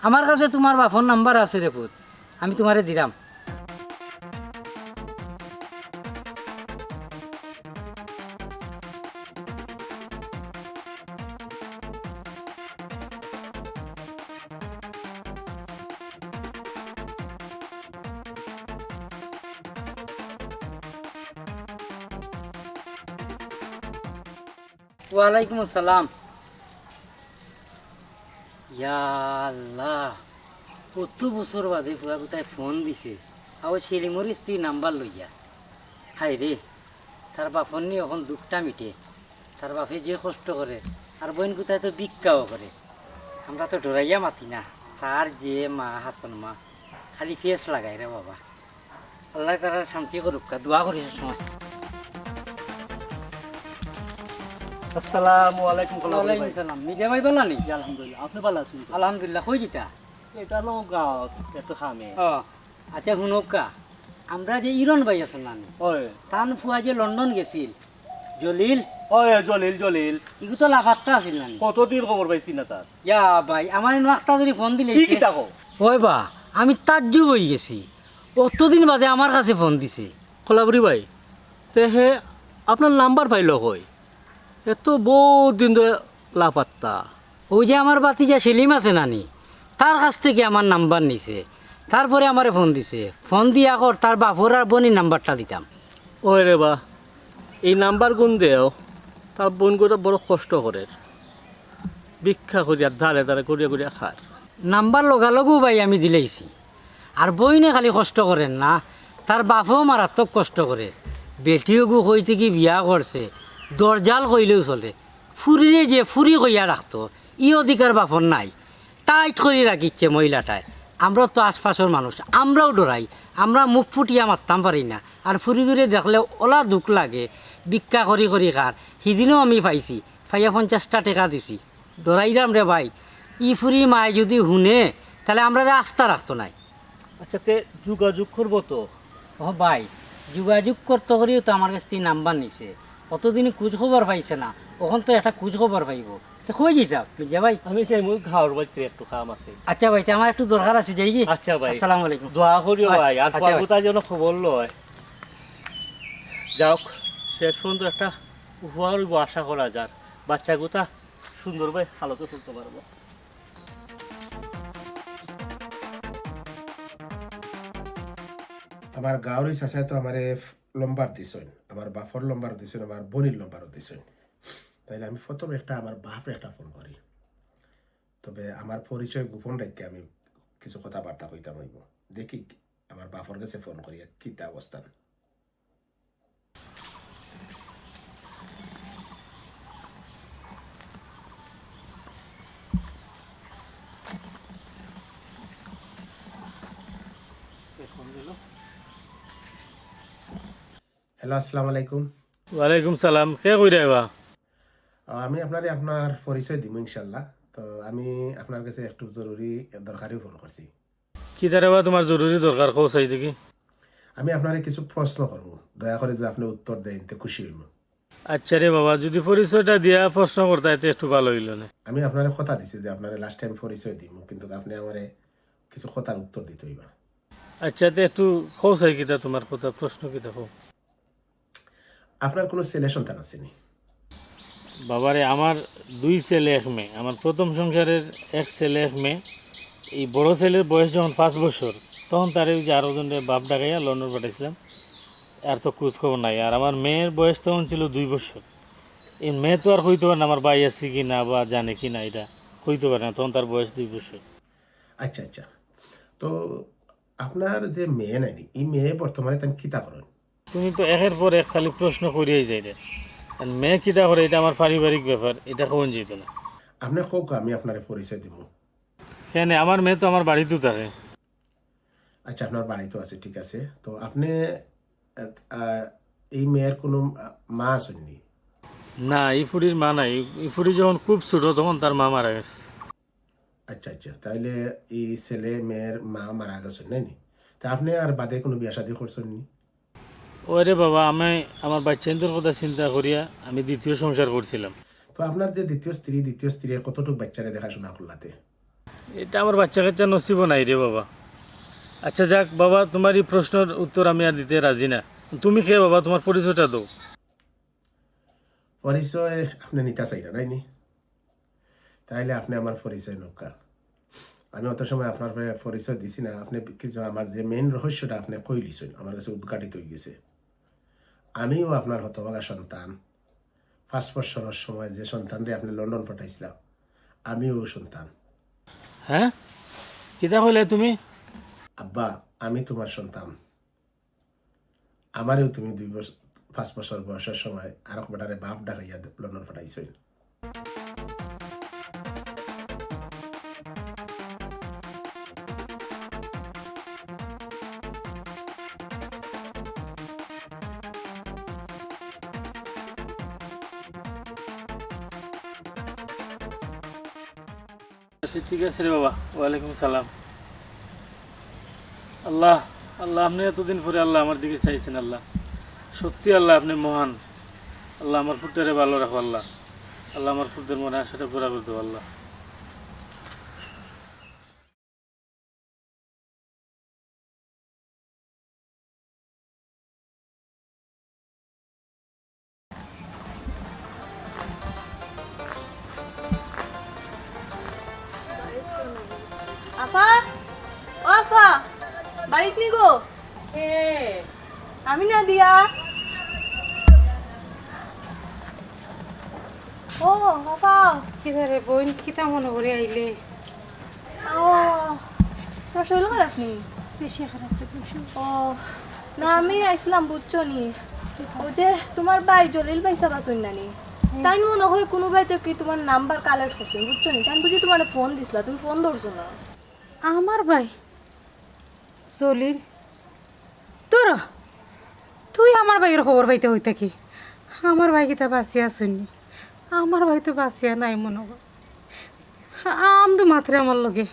Speaker 6: আমার কাছে তোমার বাপর নাম্বার আছে রে পুত আমি তোমারে দিলাম ওয়ালাইকুম আসসালাম ইয়া আল্লাহ কত বছর বাদে পুয়া কোথায় ফোন দিছে আবার সেলিমর স্ত্রীর নাম্বার লইয়া হাই রে তার বাপর নিয়ে এখন দুঃখটা মিটে তার বাপে যে কষ্ট করে আর বোন কোথায় তো ভিক্ষাও করে আমরা তো ডরাইয়া মাতি না তার যে মা হাতন মা খালি ফেস লাগাই রে বাবা আল্লাহ তারা শান্তি করুক দোয়া করি সময়
Speaker 5: আসসালামু আলাইকুম
Speaker 6: ওয়ালাইকুম সালাম মিডিয়া ভাই বলা নি
Speaker 5: আলহামদুলিল্লাহ আপনি ভালো আছেন
Speaker 6: আলহামদুলিল্লাহ কই দিতা
Speaker 5: এটা হলো গাঁৱত একটু খামে
Speaker 6: ও আচ্ছা শুনকা আমরা যে ইরন ভাই আছেন না
Speaker 5: ওই
Speaker 6: তান ফুয়া যে লন্ডন গেছিল জলিল
Speaker 5: ওই জলিল জলিল
Speaker 6: ইগু তো লাফাত্তা আছিল না
Speaker 5: কতদিন খবর পাইছি না তার
Speaker 6: ইয়া ভাই আমার একটা যদি ফোন দিলে
Speaker 5: কি থাকো
Speaker 6: ওই বা আমি তাজ্জুব হয়ে গেছি অতদিন বাদে আমার কাছে ফোন দিছে
Speaker 5: কলাবরি ভাই তে হে আপনার নাম্বার পাইল কই এত বহুত দিন ধরে লাপাত্তা
Speaker 6: ওই যে আমার বাতিজা সেলিম আছে নানি তার কাছ থেকে আমার নাম্বার নিছে তারপরে আমারে ফোন দিছে ফোন দিয়া কর তার বাপর আর বোনের নাম্বারটা দিতাম
Speaker 5: ওই রে বা এই নাম্বার গুণ দেও তার বোন করে বড় কষ্ট করে ভিক্ষা করিয়া ধারে ধারে করিয়া করিয়া খার
Speaker 6: নাম্বার লগালগু ভাই আমি দিলেইছি আর বইনে খালি কষ্ট করেন না তার বাপও মারাত্মক কষ্ট করে বেটিও গু কইতে কি বিয়া করছে দরজাল কইলেও চলে ফুরিরে যে ফুরি কইয়া রাখতো ই অধিকার বাপর নাই টাইট করে রাখিচ্ছে মহিলাটায় আমরা তো আশপাশের মানুষ আমরাও ডরাই আমরা মুখ ফুটিয়া মারতাম পারি না আর ফুরি দূরে দেখলে ওলা দুঃখ লাগে ভিক্ষা করি করি খার সিদিনও আমি পাইছি পাইয়া 50টা টাকা দিছি ডরাইলাম রে ভাই ই ফুরি মায় যদি শুনে তাহলে আমরা আস্থা রাখতো নাই
Speaker 5: আচ্ছা তে যোগাযোগ করবো তো
Speaker 6: ও ভাই যোগাযোগ করতে করিও তো আমার কাছ থেকে নাম্বার নিছে কতদিন খোঁজ খবর পাইছে না ওখান তো একটা খোঁজ খবর পাইব তো কই যেতাম মির্জা ভাই
Speaker 5: আমি সেই মুখ ঘাওয়ার বাড়িতে একটু কাম আছে
Speaker 6: আচ্ছা ভাই তা আমার একটু দরকার আছে যাই কি
Speaker 5: আচ্ছা ভাই
Speaker 6: আসসালামু আলাইকুম
Speaker 5: দোয়া করিও ভাই আর
Speaker 6: আচ্ছা ভাই।
Speaker 5: পাগুতার জন্য খবর লয় যাওক শেষ পর্যন্ত একটা উপহার হইব আশা করা যার বাচ্চাগুতা সুন্দর ভাই হালতে তুলতে পারবো
Speaker 8: আমার গাঁৱৰ চাচাই তো আমারে লম্বার দিছেন আমার বাপর লম্বার দিছেন আমার বোনের লম্বারও দিছেন তাইলে আমি প্রথমে একটা আমার বাপরে একটা ফোন করি তবে আমার পরিচয় গোপন রেখে আমি কিছু কথাবার্তা কইতাম হইব দেখি আমার বাপর কাছে ফোন করি কিতা অবস্থান হ্যালো, আসসালামু আলাইকুম।
Speaker 7: ওয়ালাইকুম সালাম, কে কই রাইবা?
Speaker 8: আমি আপনার পরিচয় দিব ইনশাল্লাহ। তো আমি আপনার কাছে একটু জরুরি দরকারি ফোন করছি।
Speaker 7: কি দাঁড়াবা তোমার জরুরি দরকার কও চাই দেখি।
Speaker 8: আমি আপনার কিছু প্রশ্ন করব, দয়া করে যদি আপনি উত্তর দেন তো খুশি হইব।
Speaker 7: আচ্ছা রে বাবা, যদি পরিচয়টা দিয়া প্রশ্ন করতে এতে একটু ভালো হইল না।
Speaker 8: আমি আপনার কথা দিছি যে আপনার লাস্ট টাইম পরিচয় দিব, কিন্তু আপনি আমার কিছু কথার উত্তর দিতে হইবা।
Speaker 7: আচ্ছা তে একটু কও চাই কিতা তোমার কথা, প্রশ্ন কিতা কও।
Speaker 8: আপনার কোনো ছেলে সন্তান আছে নি?
Speaker 7: বাবারে, আমার 2 ছেলে 1 মেয়ে। আমার প্রথম সংসারের 1 ছেলে 1 মেয়ে। এই বড় ছেলের বয়স যখন 5 বছর, তখন তারে ওই যে আরো জনের বাপ ডাকাইয়া লন্ডন পাঠাইছিলাম। আর তো খোঁজ খবর নাই। আর আমার মেয়ের বয়স তখন ছিল 2 বছর। এই মেয়ে তো আর হইতে পারে না আমার ভাই আছে কি না বা জানে কি না, এটা হইতে পারে না, তখন তার বয়স 2 বছর।
Speaker 8: আচ্ছা আচ্ছা, তো আপনার যে মেয়ে নাইনি, এই মেয়ে বর্তমানে তেন কিতা করেন?
Speaker 7: তুমি তো একের পর এক খালি প্রশ্ন করিয়াই যাই রে। আর মেয়ে কিতা করে এটা আমার পারিবারিক ব্যাপার, এটা কোন যেত না।
Speaker 8: আপনি হোক, আমি আপনার পরিচয় দিব।
Speaker 7: কেন, আমার মেয়ে তো আমার বাড়িতেও থাকে।
Speaker 8: আচ্ছা, আপনার বাড়ি তো আছে, ঠিক আছে। তো আপনি এই মেয়ের কোনো মা আসেননি?
Speaker 7: না, ইফুরির মা নাই। ইফুরি যখন খুব ছোট তখন তার মা মারা গেছে।
Speaker 8: আচ্ছা আচ্ছা, তাইলে এই ছেলে মেয়ের মা মারা গেছেন নাইনি? তা আপনি আর বাদে কোনো বিয়া শাদী করছেন নি?
Speaker 7: ওরে বাবা, আমি আমার বাচ্চাদের কথা চিন্তা করিয়া আমি দ্বিতীয় সংসার করছিলাম।
Speaker 8: তো আপনার যে দ্বিতীয় স্ত্রী কতটুকু বাচ্চারে দেখাশোনা করলাতে?
Speaker 7: এটা আমার বাচ্চা কাচ্চা নসিবও নাই রে বাবা। আচ্ছা যাক বাবা, তোমার এই প্রশ্নের উত্তর আমি আর দিতে রাজি না। তুমি কে বাবা, তোমার পরিচয়টা দাও।
Speaker 8: পরিচয় আপনি নিতে চাইরা নাইনি? তাইলে আপনি আমার পরিচয় নৌকা। আমি অত সময় আপনার পরিচয় দিছি না, আপনি কিছু আমার যে মেইন রহস্যটা আপনি কই লিছেন, আমার কাছে উদ্ঘাটিত হয়ে গেছে। আমিও আপনার হতভাগা সন্তান। 5 বছরের সময় যে সন্তানরে আপনি লন্ডন পাঠাইছিলাম, আমিও সন্তান।
Speaker 7: হ্যাঁ, কিতা কইলে তুমি?
Speaker 8: আব্বা, আমি তোমার সন্তান। আমারও তুমি 5 বছর বয়সের সময় আরেক বেটারে বাপ ডাকাইয়া লন্ডন পাঠাইছিল।
Speaker 7: আচ্ছা ঠিক আছে রে বাবা, ওয়ালাইকুম সালাম। আল্লাহ আল্লাহ, আপনি এতদিন পরে আল্লাহ আমার দিকে চাইছেন। আল্লাহ সত্যি, আল্লাহ আপনি মহান। আল্লাহ আমার ফুটটারে ভালো রাখো। আল্লাহ আল্লাহ আমার ফুটদের মনে আশাটা পুরা করে দেবো। আল্লাহ
Speaker 9: আপা, ও আপা, বাড়িত নি গো? আমি না দিয়া। ও আপা,
Speaker 3: কিতা রে বোন, কিতা মনে করে আইলে?
Speaker 9: ও তোমার শরীর খারাপ নি?
Speaker 3: বেশি খারাপ দেখছি।
Speaker 9: ও না, আমি আইছিলাম বুঝছো নি, ও যে তোমার ভাই জলিল ভাই সাবা শুন নানি, তাই মনে হয় কোনো ভাইতে কি তোমার নাম্বার কালেক্ট করছে বুঝছো নি, তাই বুঝি তোমার ফোন দিছিলা, তুমি ফোন ধরছো না।
Speaker 3: আমার ভাই চলির তোর, তুই আমার ভাইয়ের খবর পাইতে হই থাকি। আমার ভাই কিতা বাঁচিয়া শুনি? আমার ভাই তো বাঁচিয়া নাই মনে হয়। আমদু মাত্রে আমার লগে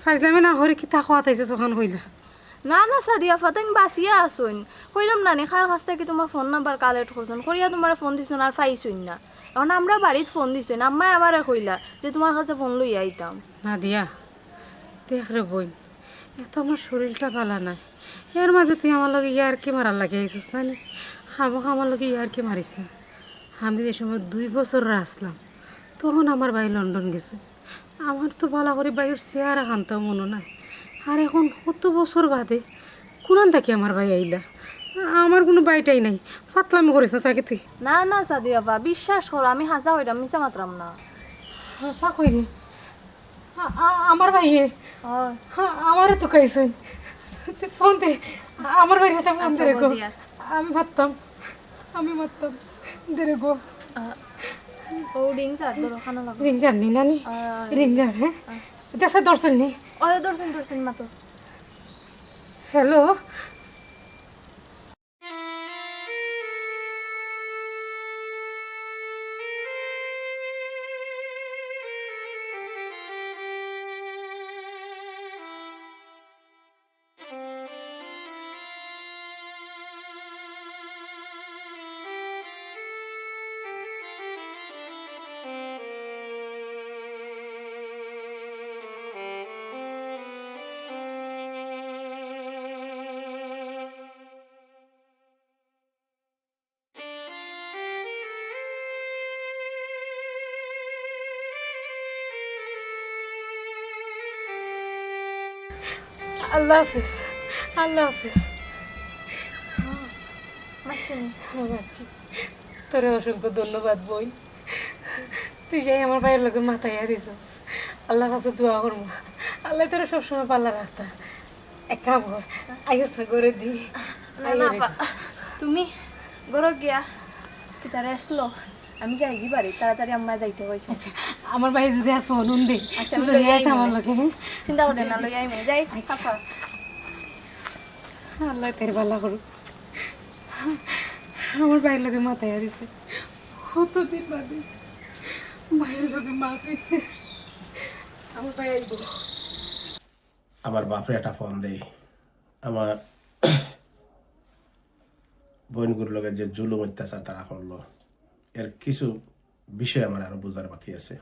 Speaker 3: ফাইজলামে না হরে কিতা খাওয়াতাইছে সখান হইলা।
Speaker 9: না না সাদিয়া ফাতাইন বাসিয়া আসুন, কইলাম নানি খার কাছ থেকে তোমার ফোন নাম্বার কালেক্ট করছেন, করিয়া তোমার ফোন দিছুন আর পাইছুন না। এখন আমরা বাড়িতে ফোন দিছুন, আম্মাই আমারে কইলা যে তোমার কাছে ফোন লইয়া আইতাম।
Speaker 3: না দিয়া দেখ রে বই, এত আমার শরীরটা ভালো নাই। এর মাঝে তুই আমার লগে ইয়ার কি মারার লাগে আইসুস না? আমার লগে ইয়ার কি মারিস না। আমি যে সময় 2 বছর আসলাম তখন আমার ভাই লন্ডন গেছে। আমার তো ভালো করে বাইরের চেয়ারা খানতাম মনে নাই। আর এখন কত বছর বাদে কোরআন থাকি আমার ভাই আইলা। আমার কোনো বাইটাই নাই, ফাতলামি করিস না চাকে তুই।
Speaker 9: না না সাদিয়া বা, বিশ্বাস করো আমি হাসা হইলাম, মিছা মাত্রাম না।
Speaker 3: হাসা কই রে? আমার ভাইয়ে আমারে তো খাইছেন। তুই ফোন দে, আমার ভাই একটা ফোন দে রে গো। আমি মারতাম দে রে গো।
Speaker 9: ও রিং স্যার ধরো, খানা লাগো।
Speaker 3: রিং জানি নানি, রিং জান। হ্যাঁ দেশে দর্শন নি?
Speaker 9: ও দর্শন মাতো।
Speaker 3: হ্যালো, আল্লাহ হাফিজ, আল্লাহ হাফিজ।
Speaker 9: বুঝছনি
Speaker 3: বাচ্চি, তোরে অসংখ্য ধন্যবাদ বই। তুই যাই আমার ভাইয়ের লোকে মাথায় দিছস। আল্লাহর কাছে দোয়া করবো, আল্লাহ তোরা সবসময় পাল্লা রাখতা। এক কাম কর, আইস না করে দি।
Speaker 9: না না আপা, তুমি ঘরে গিয়া কি তারা আসলো, আমি যাই কি বাড়ি তাড়াতাড়ি আম্মা যাইতে হয়েছে।
Speaker 3: আচ্ছা, আমার ভাই যদি আর ফোন দে,
Speaker 9: আচ্ছা,
Speaker 3: আমি
Speaker 9: আমি
Speaker 3: লইয়া
Speaker 9: লইয়া
Speaker 3: আইস আমার লোকে।
Speaker 9: চিন্তা করে না লই আই যাই। আপা
Speaker 3: আল্লাহ তের পাল্লা করুক। আমার ভাইয়ের লোকে মাথায় দিছে, কতদিন বাদে ভাইয়ের লোকে মা পেয়েছে। আমার ভাই আইব।
Speaker 8: আমার বাপরে একটা ফোন দেই, আমার বোনগুলোর লগে যে জুলুম অত্যাচার তারা করলো এর কিছু বিষয় আমার আরো বোঝার বাকি আছে।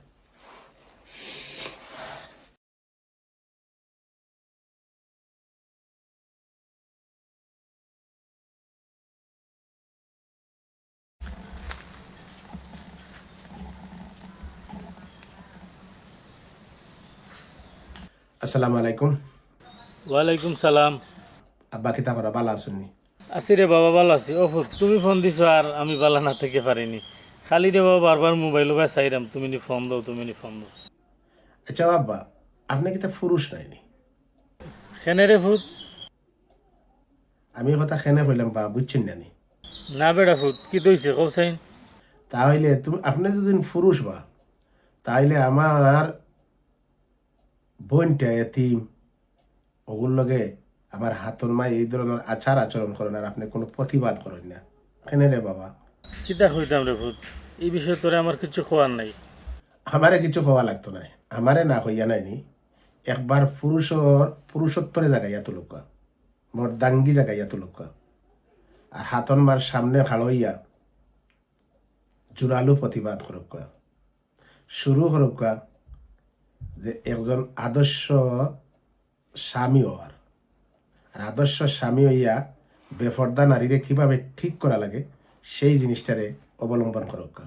Speaker 8: আসসালামু আলাইকুম।
Speaker 10: ওয়ালাইকুম সালাম।
Speaker 8: আব্বা কিতা করা ভালো আছেননি?
Speaker 10: আছি রে বাবা, ভালো আছি। অফুর তুমি ফোন দিছো আর আমি বালা না থেকে পারিনি। খালি রে বাবা বারবার মোবাইল ওভার চাইরাম, তুমি নি ফোন দাও, তুমি নি ফোন দাও।
Speaker 8: আচ্ছা আব্বা, আপনি কিতা পুরুষ নাইনি?
Speaker 10: কেনে রে ফুট?
Speaker 8: আমি কথা খেনে কইলাম বা বুঝছেন নানি?
Speaker 10: না বেড়া ফুট, কি তৈছে কও চাইন?
Speaker 8: তাহলে তুমি আপনি যদি পুরুষ বা তাইলে আমার বোনটা এতিম ওগুর লগে আমার হাতন মাই এই ধরনের আচার আচরণ করেন আর আপনি কোনো প্রতিবাদ করেন না কেনে রে বাবা?
Speaker 10: কিতা হইতাম রে ফুট, এই বিষয়ে তোরে আমার কিছু খোয়ার নাই।
Speaker 8: আমারে কিছু হওয়া লাগতো না, আমারে না হইয়া নাইনি একবার পুরুষত্বরে জাগাইয়া তুলুকা, মোর দাঙ্গি জাগাইয়া তুলুকা আর হাতন মার সামনে খাড়ইয়া জোরালো প্রতিবাদ করুকা, শুরু করুকা যে একজন আদর্শ স্বামী হওয়ার আর আদর্শ স্বামী হইয়া বেফর্দা নারীরে কিভাবে ঠিক করা লাগে সেই জিনিসটারে অবলম্বন করুকা।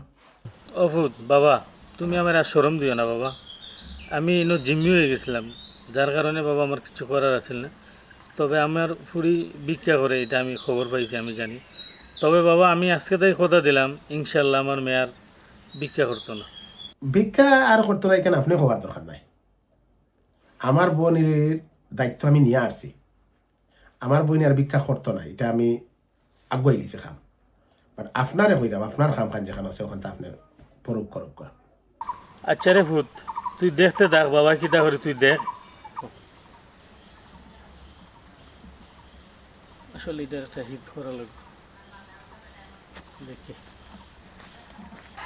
Speaker 10: অফুট বাবা, তুমি আমার আর শরম দিও না বাবা। আমি ইনো জিম্মি হয়ে গেছিলাম, যার কারণে বাবা আমার কিছু করার আছিল না। তবে আমার ফুরি ভিক্ষা করে, এটা আমি খবর পাইছি, আমি জানি। তবে বাবা আমি আজকে তাই কথা দিলাম, ইনশাল্লাহ আমার মেয়ার ভিক্ষা করতো না।
Speaker 8: ভিক্ষা আর করতে নাই কেন আপনি হওয়ার দরকার নাই। আমার বোনের দায়িত্ব আমি নিয়ে আসছি, আমার বোন আর ভিক্ষা করতো না, এটা আমি আগুয়াই লিছি খাম। বাট আপনারে কইলাম আপনার খাম খান যেখানে আছে ওখান আপনার পরুক করুক।
Speaker 10: আচ্ছা রে ফুট, তুই দেখতে দেখ বাবা কিতা করে, তুই দেখ। আসলে এটা একটা হিট করা লাগবে, দেখি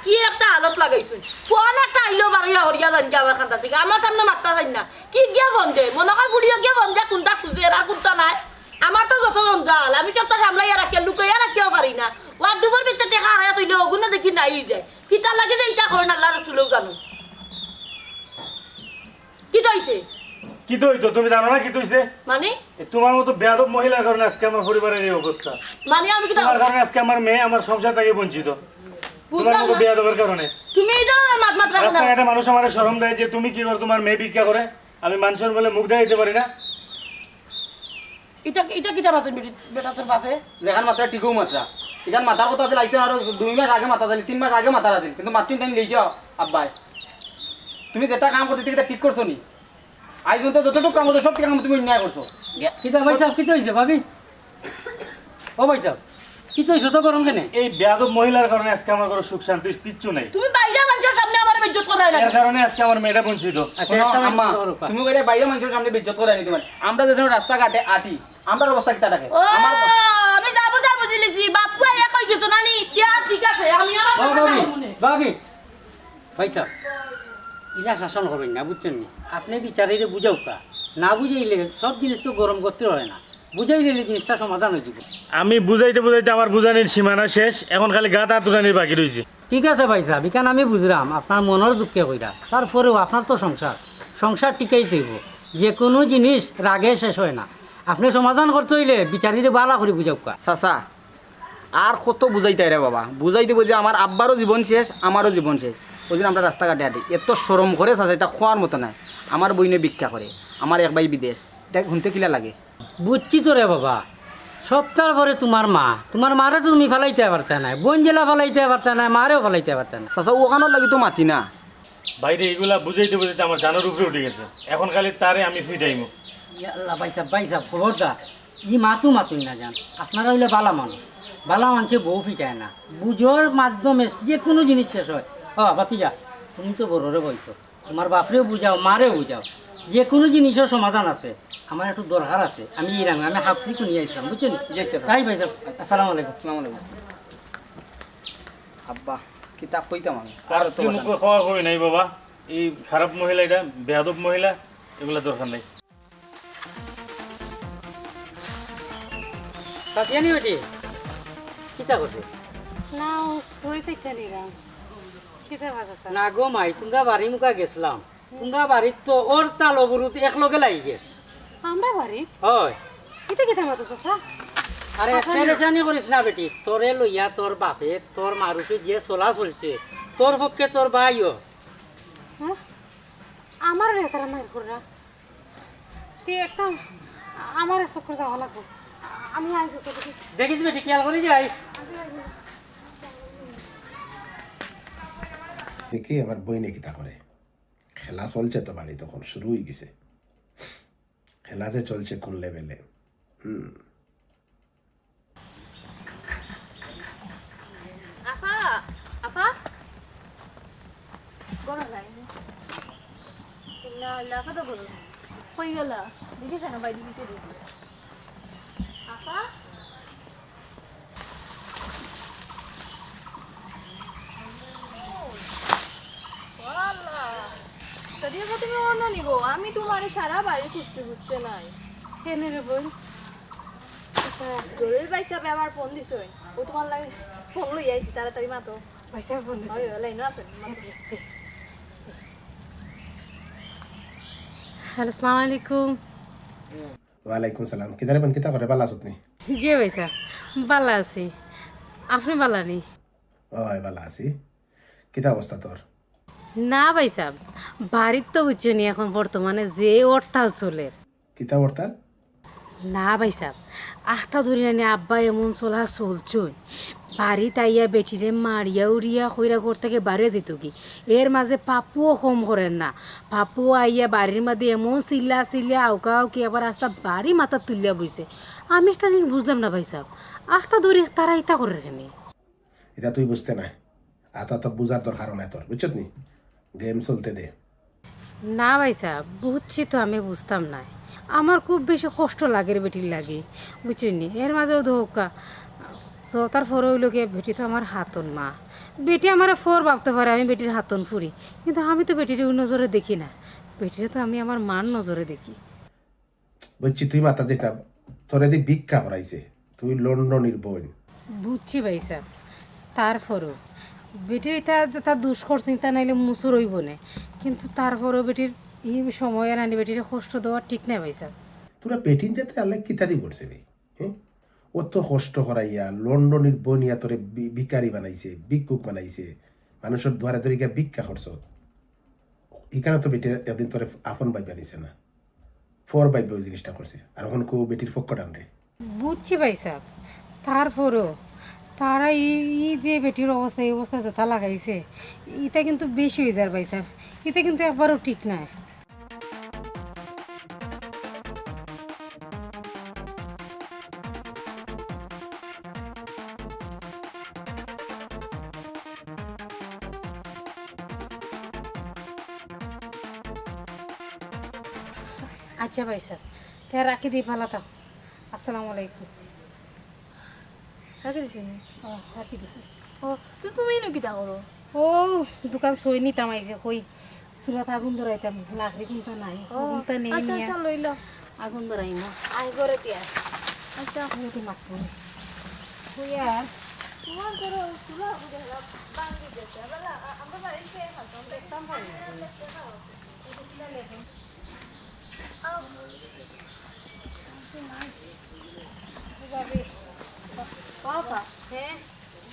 Speaker 4: কি একটা আলোপ লাগাইছো ফোন একটা আইলো বাড়িয়া হরিয়া জান আমার খান্তা থেকে আমার সামনে মারতা যাই না কি গিয়া বন্ধে মনে কর বুড়িও গিয়া বন্ধে কোনটা খুঁজে আর কোনটা নাই। আমার তো যত জঞ্জাল, আমি সবটা সামলাইয়া রাখি, লুকাইয়া রাখিও পারি না। ওয়ার ডুবর ভিতরে টেকা হারাইয়া তুইলে ওগুলো দেখি নাই যায়। কিতা লাগে যে ইটা করেন আল্লাহ রসুলেও জানো। কি হইছে?
Speaker 10: কি তো হইতো তুমি জানো না কি হইছে?
Speaker 4: মানে
Speaker 10: তোমার মতো বেয়াদব মহিলার কারণে আজকে আমার পরিবারের এই অবস্থা।
Speaker 4: মানে আমি কি
Speaker 10: তোমার কারণে আজকে আমার মেয়ে আমার সংসার থেকে বঞ্চিত, তোমার মতো বেয়াদবের কারণে।
Speaker 4: তুমি এই ধরনের মাত মাত রাখো না।
Speaker 10: রাস্তাঘাটে মানুষ আমার শরম দেয় যে তুমি কি করো, তোমার মেয়ে ভিক্ষা করে, আমি মানুষের বলে মুখ দেখাইতে পারি না।
Speaker 4: এটা এটা কিটা মাত বেটা তোর বাপে
Speaker 2: লেখান মাত্রা টিকও মাত্রা এখান মাথার কথা আছে লাইতে আরো 2 মাস আগে মাথা দিলি 3 মাস আগে মাথা দিলি কিন্তু মাত্র টাইম লই যাও আব্বাই তুমি যেটা কাম করতে ঠিক ঠিক করছো নি আজ পর্যন্ত যতটুকু কাম করছো সব কাম তুমি অন্যায় করছো।
Speaker 6: কিতা ভাই সাহেব কি হইছে ভাবি? ও ভাই সাহেব কি হইছে তো গরম কেনে?
Speaker 10: এই বেয়াদব মহিলার কারণে আজকে আমার কোনো সুখ শান্তি কিচ্ছু নাই।
Speaker 4: তুমি বাইরে মানুষের সামনে আমার বেইজ্জত করাই না।
Speaker 10: এর কারণে আজকে আমার মেয়েটা বঞ্চিত।
Speaker 6: আচ্ছা একটা
Speaker 2: আম্মা
Speaker 6: মিনিট
Speaker 2: তুমি কইরা বাইরে মানুষের সামনে বেইজ্জত করাই নি তোমার আমরা যে রাস্তা ঘাটে আটি আমরার অবস্থা কিটা থাকে
Speaker 4: ও আমি যাবো যা বুঝিলিছি বাপু আইয়া কই গেছো নানি কি ঠিক আছে আমি আর
Speaker 6: ও ভাবি ভাবি ভাই সাহেব ইলা শাসন করবেন না, বুঝছেন নি? আপনি বিচারিরে বুঝাও কা, না বুঝাইলে সব জিনিস তো গরম করতে হয় না, বুঝাইলে জিনিসটা সমাধান হয়ে যাবে।
Speaker 10: আমি বুঝাইতে বুঝাইতে আমার বুঝানির সীমানা শেষ, এখন খালি গা তাতুরানির বাকি রয়েছে।
Speaker 6: ঠিক আছে ভাই সাহেব, এখানে আমি বুঝলাম আপনার মনের দুঃখে কইরা, তারপরেও আপনার তো সংসার সংসার টিকাই দেব, যে কোনো জিনিস রাগে শেষ হয় না। আপনি সমাধান করতে হইলে বিচারিরে বালা করে বুঝাও কা।
Speaker 2: চাচা আর কত বুঝাইতে রে বাবা, বুঝাইতে বুঝে আমার আব্বারও জীবন শেষ আমারও জীবন শেষ। ওই দিন আমরা রাস্তাঘাটে হাঁটি এত শরম করে চাচা এটা খোয়ার মতো নাই। আমার বইনে ভিক্ষা করে, আমার এক ভাই বিদেশ, দেখ শুনতে কিলা লাগে
Speaker 6: বুঝছি তো রে বাবা সপ্তাহ পরে তোমার মারে তো তুমি ফেলাইতে পারতে না বোন জেলা ফেলাইতে পারতে না মারেও ফেলাইতে পারতে না
Speaker 2: চাচা ওখানোর লাগি তো মাতি না
Speaker 10: বাইরে এগুলা বুঝাইতে বুঝাইতে আমার জানার উপরে উঠে গেছে এখন খালি তারে আমি ফ্রি টাইমও
Speaker 6: আল্লাহ ভাইসাব খবরদার মাতুই না যান আপনারা হইলে বালা মানুষ বালা মানুষে বউ ফিটায় না বুঝোর মাধ্যমে যে কোনো জিনিস শেষ হয় বাতিজা তুমি তো বড়রে বলছো তোমার বাপরেও বুঝাও মারেও বুঝাও যে কোনো জিনিসের সমাধান আছে আমার একটু দরকার আছে আমি আমি হাফসি নিয়ে আসলাম বুঝছেন তাই ভাইসাব আসসালামু আলাইকুম
Speaker 2: আসসালামু আলাইকুম আব্বা কিতাব কইতাম আমি
Speaker 10: আর তুই মুখে খাওয়া কই নাই বাবা এই খারাপ মহিলা এটা বেয়াদব মহিলা এগুলা দরকার নাই
Speaker 6: সাথিয়ানি বেটি কিতা করছে
Speaker 3: না হয়েছে ইচ্ছা নিলাম খেতে ভাজা
Speaker 6: না গো মাই তোমরা বাড়ি মুখা গেছিলাম তোমরা বাড়ির তো ওর তালো বুরুত একলগে লাগি গেছ
Speaker 3: আমরা বাড়ি
Speaker 6: হয়
Speaker 3: কিতে কিতে মাতো চাচা
Speaker 6: আরে পেরেশানি করিস না বেটি তোরে লইয়া তোর বাপে তোর মারুকে যে চলা চলছে তোর পক্ষে তোর ভাইও
Speaker 3: হ্যাঁ আমার রেতারা মায়ের ঘুরা তুই একটা আমার চক্কর যাওয়া লাগবো আমি আইসি
Speaker 6: দেখিস বেটি খেয়াল করে যাই
Speaker 8: দেখি আমার বই নাকি তা করে খেলা চলছে তো বাড়ি তখন শুরু হয়ে গেছে খেলা যে চলছে কোন লেভেলে
Speaker 9: আপা আপা গরম নাই না লাফা তো গরম কই গেলা দেখি কেন বাইরে দিতে দিই আপা যদিও তুমি অন্য নিব আমি তোমার সারা বাড়ি খুঁজতে খুঁজতে নাই
Speaker 3: কেনে রে বোন
Speaker 9: জরুরি পাইছে আমার ফোন দিছ ও তোমার লাগে ফোন লই আইছি তাড়াতাড়ি মাতো
Speaker 3: পয়সা ফোন
Speaker 9: ওই লাইন আছে
Speaker 3: হ্যালো আসসালামু আলাইকুম
Speaker 8: ওয়ালাইকুম সালাম কিদারে বন কিতা করে বালা সুতনি
Speaker 3: জি ভাইসা বালা আছি আপনি বালা নি
Speaker 8: ওই বালা আছি কিতা অবস্থা তোর
Speaker 3: না ভাইসা বাড়ির তো বুঝছেনি এখন বর্তমানে যে হরতাল চলে
Speaker 8: কিতা হরতাল
Speaker 3: না ভাইসা আখতা ধরি না আব্বা এমন চলা চলছই বাড়ি তাইয়া বেটিরে মারিয়া উড়িয়া কইরা ঘর থেকে বাড়িয়ে দিত কি এর মাঝে পাপুও কম করেন না পাপু আইয়া বাড়ির মধ্যে এমন চিল্লা আউকা আউকি আবার রাস্তা বাড়ি মাথা তুলিয়া বইছে আমি একটা জিনিস বুঝলাম না ভাই সাহেব আখতা ধরি তারা ইতা করে রেখে
Speaker 8: এটা তুই বুঝতে না তো বুঝার দরকার নাই তোর বুঝছত নি গেম চলতে দে
Speaker 3: না ভাই সাহেব বুঝছি তো আমি বুঝতাম না আমার খুব বেশি কষ্ট লাগে রে বেটির লাগে বুঝছেন এর মাঝেও ধোকা তার ফর হইল গিয়ে বেটি তো আমার হাতন মা বেটি আমার ফর ভাবতে পারে আমি বেটির হাতন ফুরি কিন্তু আমি তো বেটির ওই নজরে দেখি না বেটিরে তো আমি আমার মান নজরে দেখি
Speaker 8: বুঝছি তুই মাথা দিস না তোর এদি ভিক্ষা করাইছে তুই লন্ডনের বোন
Speaker 3: বুঝছি ভাই সাহেব তারপরও বেটির এটা যে তার দুষ্কর চিন্তা নাইলে মুসুর হইব না কিন্তু তারপরও বেটির এই সময় নানি বেটির কষ্ট দেওয়া ঠিক নাই ভাই সাহেব
Speaker 8: তোরা বেটিন যাতে আল্লাহ কিতাদি করছে রে হ্যাঁ অত কষ্ট করাইয়া লন্ডনের বনিয়া তোরে ভিকারি বানাইছে ভিক্ষুক বানাইছে মানুষের দ্বারে ধরে গিয়া ভিক্ষা করছ এখানে তো বেটি এদিন তোরে আপন বাইব বানিয়েছে না ফর বাইব ওই জিনিসটা করছে আর এখন কেউ বেটির পক্ষ টান রে
Speaker 3: বুঝছি ভাই সাহেব তারপরও তারা এই যে বেটির অবস্থা এই অবস্থা যেটা লাগাইছে এটা কিন্তু বেশি হয়ে যায় ভাই সাহেব এটা কিন্তু একবারও ঠিক নাই আচ্ছা ভাই স্যার তে রাখি দিই ভালো থাক আসসালামু আলাইকুম
Speaker 9: রাখি দিছি
Speaker 3: রাখি দিছি
Speaker 9: ও তুমি নো কিতা করো
Speaker 3: ও দোকান সই নিতাম আইছে কই চুলাত আগুন ধরাইতাম লাকড়ি কোনটা নাই কোনটা নেই
Speaker 9: আচ্ছা আচ্ছা লইল
Speaker 3: আগুন ধরাই না
Speaker 9: আই করে দিয়া আচ্ছা
Speaker 3: ওটি মাখবো আর
Speaker 9: তোমার করো সুরা বান্ধি দিতে বলা আমরা বাড়িতে খাতাম দেখতাম ভালো পাপা হ্যাঁ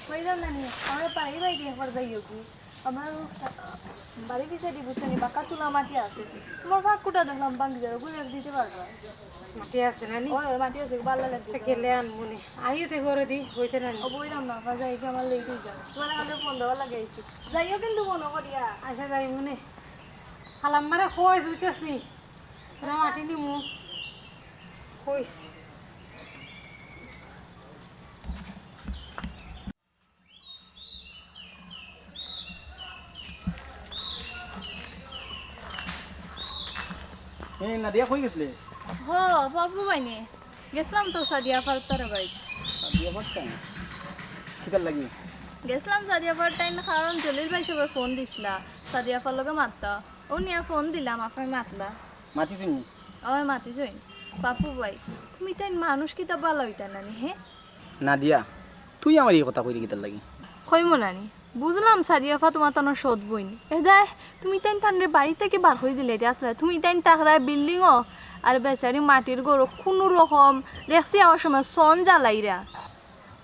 Speaker 9: কইরা না নি আমরা পারি বাইরে একবার যাইও কি আমার বাড়ি পিছিয়ে দিব শুনি বাঁকা তুলা মাটি আছে তোমার ভাগ কুটা দেখলাম বাঙ্গি যাবে গুলে দিতে পারবা
Speaker 3: মাটি আছে নানি
Speaker 9: ওই মাটি আছে ভালো লাগছে
Speaker 3: গেলে আনমনে আইতে করে দি হইতে নানি
Speaker 9: বইরাম না যাই আমার লেগে যাও তোমার আমাদের ফোন দেওয়া লাগাইছি যাইও কিন্তু মনে করিয়া
Speaker 3: আচ্ছা যাই মনে হালাম মারে কইস বুঝছস নি তোরা মাটি নিমু কইস
Speaker 2: এই নাদিয়া কই গেছলে
Speaker 9: হ বাবু বাইনে গেছিলাম তো সাদিয়া ফারতার বাড়ি
Speaker 2: সাদিয়া বাড়তাম কিতার লাগি
Speaker 9: গেছিলাম সাদিয়া ফারতাইন কারণ জলিল ভাই সবাই ফোন দিছিলা সাদিয়া ফার লগে মারতা ও নিয়া ফোন দিলাম আপনার মাতলা
Speaker 2: মাটি শুনি
Speaker 9: ওই মাতি জইন বাপু ভাই তুমি তাই মানুষ কিতা ভালো হইতা নানি হে
Speaker 2: নাদিয়া তুই আমার এই কথা কইলি কিতার লাগি
Speaker 9: কইমো নানি বুঝলাম সাদিয়া ফা তোমার তানোর শোধ বইন এ দেখ তুমি তাই তানরে বাড়ি থেকে বার হয়ে দিলে আসলে তুমি তাই টাকরায় বিল্ডিংও আর বেচারি মাটির গরু কোনো রকম দেখছি আমার সময় সন জ্বালাইরা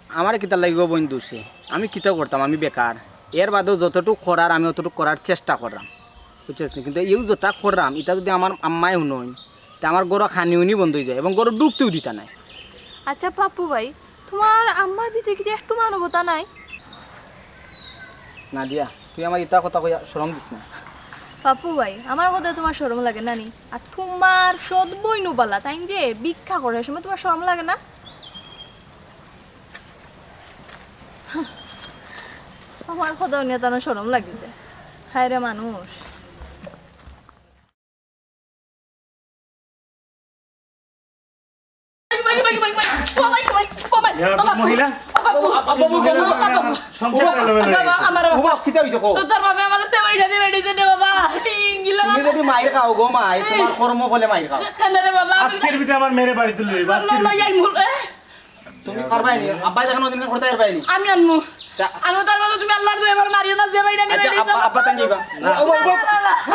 Speaker 2: আমার কিতার লাগি গো বন্ধু সে আমি কিতা করতাম আমি বেকার এর বাদেও যতটুকু করার আমি অতটুকু করার চেষ্টা করলাম বুঝছিস না কিন্তু এই যতা করলাম এটা যদি আমার আম্মাই শুনই তা আমার গরু খানি উনি বন্ধ হয়ে যায় এবং গরু ডুবতেও দিতা নাই
Speaker 9: আচ্ছা পাপ্পু ভাই তোমার আম্মার ভিতরে কি একটু মানবতা নাই
Speaker 2: নাদিয়া তুই আমার ইতা কথা কইয়া শরম দিস না
Speaker 9: পাপ্পু ভাই আমার কথা তোমার শরম লাগে নানি আর তোমার শোধ বইনু বালা তাই যে ভিক্ষা করার সময় তোমার শরম লাগে না আমার কথা নিয়ে তার শরম লাগিছে হায় রে মানুষ
Speaker 10: মহিলা
Speaker 2: যদি মাইর খাও গো মাই তোমার কর্ম বলে মাইর খাও
Speaker 10: আজকের ভিতরে আমার মেরে বাড়ি তুলে দিবা
Speaker 2: তুমি পারবাই নি আব্বাই যখন ওদিন করতে পারবাই নি
Speaker 4: আমি আনমু আমি তার মানে তুমি আল্লাহর দুই এবার মারিও না যে বাইটা নিবে
Speaker 2: আচ্ছা আব্বা তাই যাইবা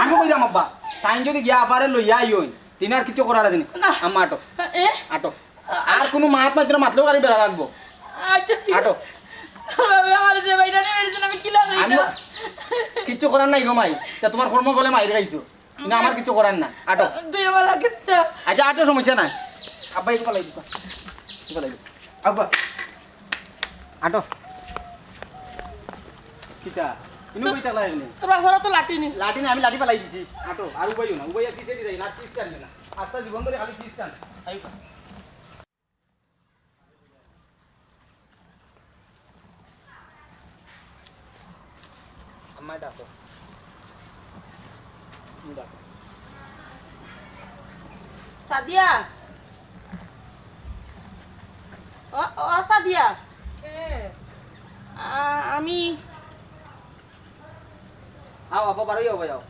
Speaker 2: আমি কই যাম আব্বা তাই যদি গিয়া আবারে লইয়া আইও তিন আর কিছু করার আছে নি আম্মা আটো
Speaker 4: এ
Speaker 2: আটো আর কোনো মাত মাত্র মাতলেও গাড়ি বেড়া রাখবো
Speaker 4: আচ্ছা ঠিক
Speaker 2: আটো
Speaker 4: আছে আমার যে বাইটা নিবে আমি কি লাগে
Speaker 2: আমি কিছু করার নাই গো মাই তা তোমার কর্ম বলে মাইর খাইছো না আমার কিছু করার না আটো
Speaker 4: দুই এবার লাগে
Speaker 2: আচ্ছা আটো সমস্যা নাই আব্বা এই পালাই দিবা পালাই আব্বা আটো কিটা ইনু কইতা লাইনি
Speaker 4: তোমার ঘরে তো লাঠি নি
Speaker 2: লাঠি না আমি লাঠি পালাই দিছি আটো আর উবাইও না উবাইয়া কিসে দি যাই লাঠি কিস কাটবে না আস্তা জীবন ধরে খালি কিস কাট আই আম্মা ডাকো ডাকো
Speaker 4: সাদিয়া ও সাদিয়া আমি
Speaker 2: আও আব্বা বারোই আও যাও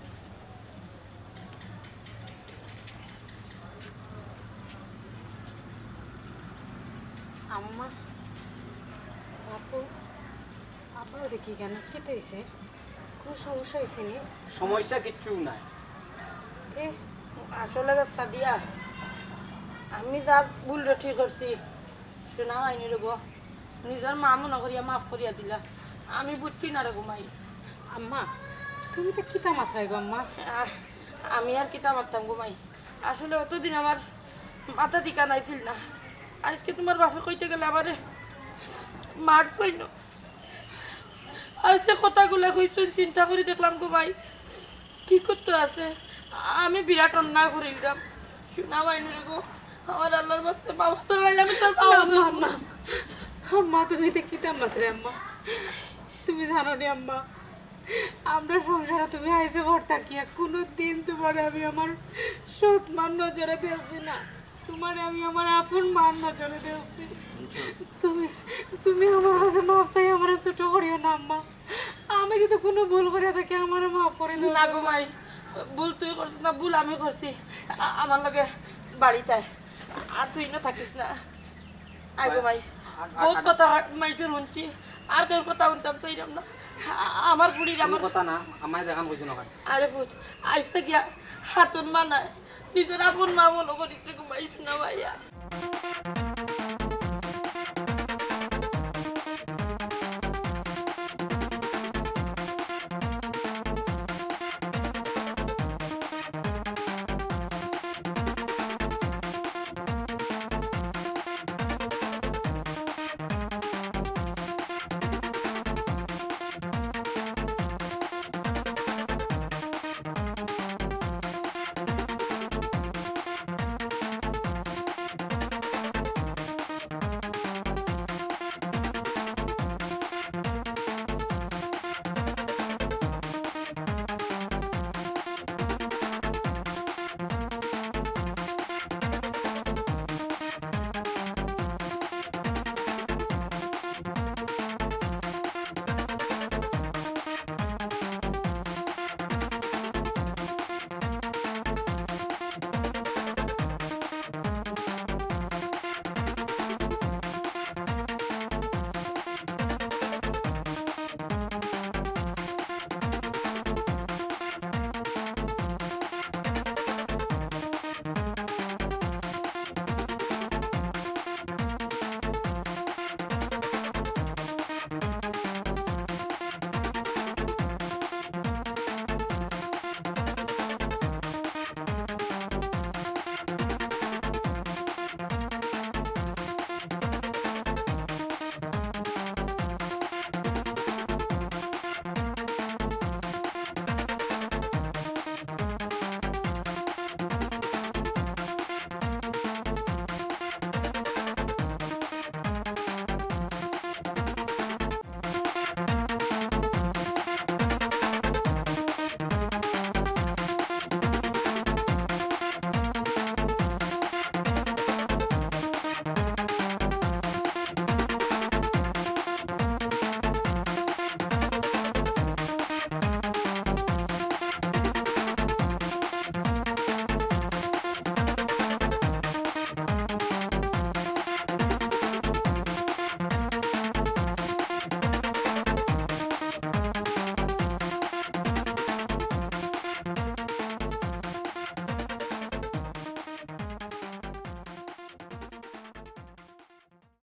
Speaker 3: আম্মা আপু আপনার দেখি কেন কেটে হয়েছে কোনো সমস্যা হয়েছে নি
Speaker 2: সমস্যা কিচ্ছু নাই
Speaker 4: আসলে সাদিয়া আমি যা ভুল ঠিক করছি শোনা হয়নি রে গো নিজের মা মনে করিয়া মাফ করিয়া দিলা আমি বুঝছি না রে গো মাই
Speaker 3: আম্মা তুমি তো কিতা মাথায় গো আম্মা
Speaker 4: আমি আর কিতা মারতাম গো মাই আসলে অতদিন আমার মাথা টিকা নাইছিল না আজকে তোমার বাপে কইতে গেলে আমারে মারছই না আজকে কথাগুলো কইছেন চিন্তা করে দেখলাম গো ভাই কি করতে আছে আমি বিরাট অন্যায় করে দিলাম শোনা বাইনি রে গো আমার আল্লাহর বাস্তে বাবা তোর লাইলে আমি তোর পাওয়া
Speaker 3: আম্মা আম্মা তুমি তো কিতা মাত্রে আম্মা তুমি জানো নি আম্মা আমরা সংসারে তুমি আইসে ঘর থাকিয়া কোনো দিন তোমার আমি আমার সৎ মান নজরে দেখছি না তোমার আমি আমার আপন মান নজরে দেখছি তুমি তুমি আমার কাছে মাফ চাই আমার ছোট করিও না আম্মা আমি যদি কোনো ভুল করে থাকি আমার মাফ করে দাও
Speaker 4: না গো মাই ভুল তুই করছিস না ভুল আমি করছি আমার লগে বাড়িতে আর তুই না থাকিস না আয় গো ভাই বহুত কথা মাইকে শুনছি আর তোর কথা শুনতাম চাইলাম না আমার বুড়ির আমার
Speaker 2: কথা না আমায় দেখান কইছো না
Speaker 4: আরে বুঝ আইসতে গিয়া হাতন মানায় নিজের আপন মা মনে করিস ঘুমাইস না ভাইয়া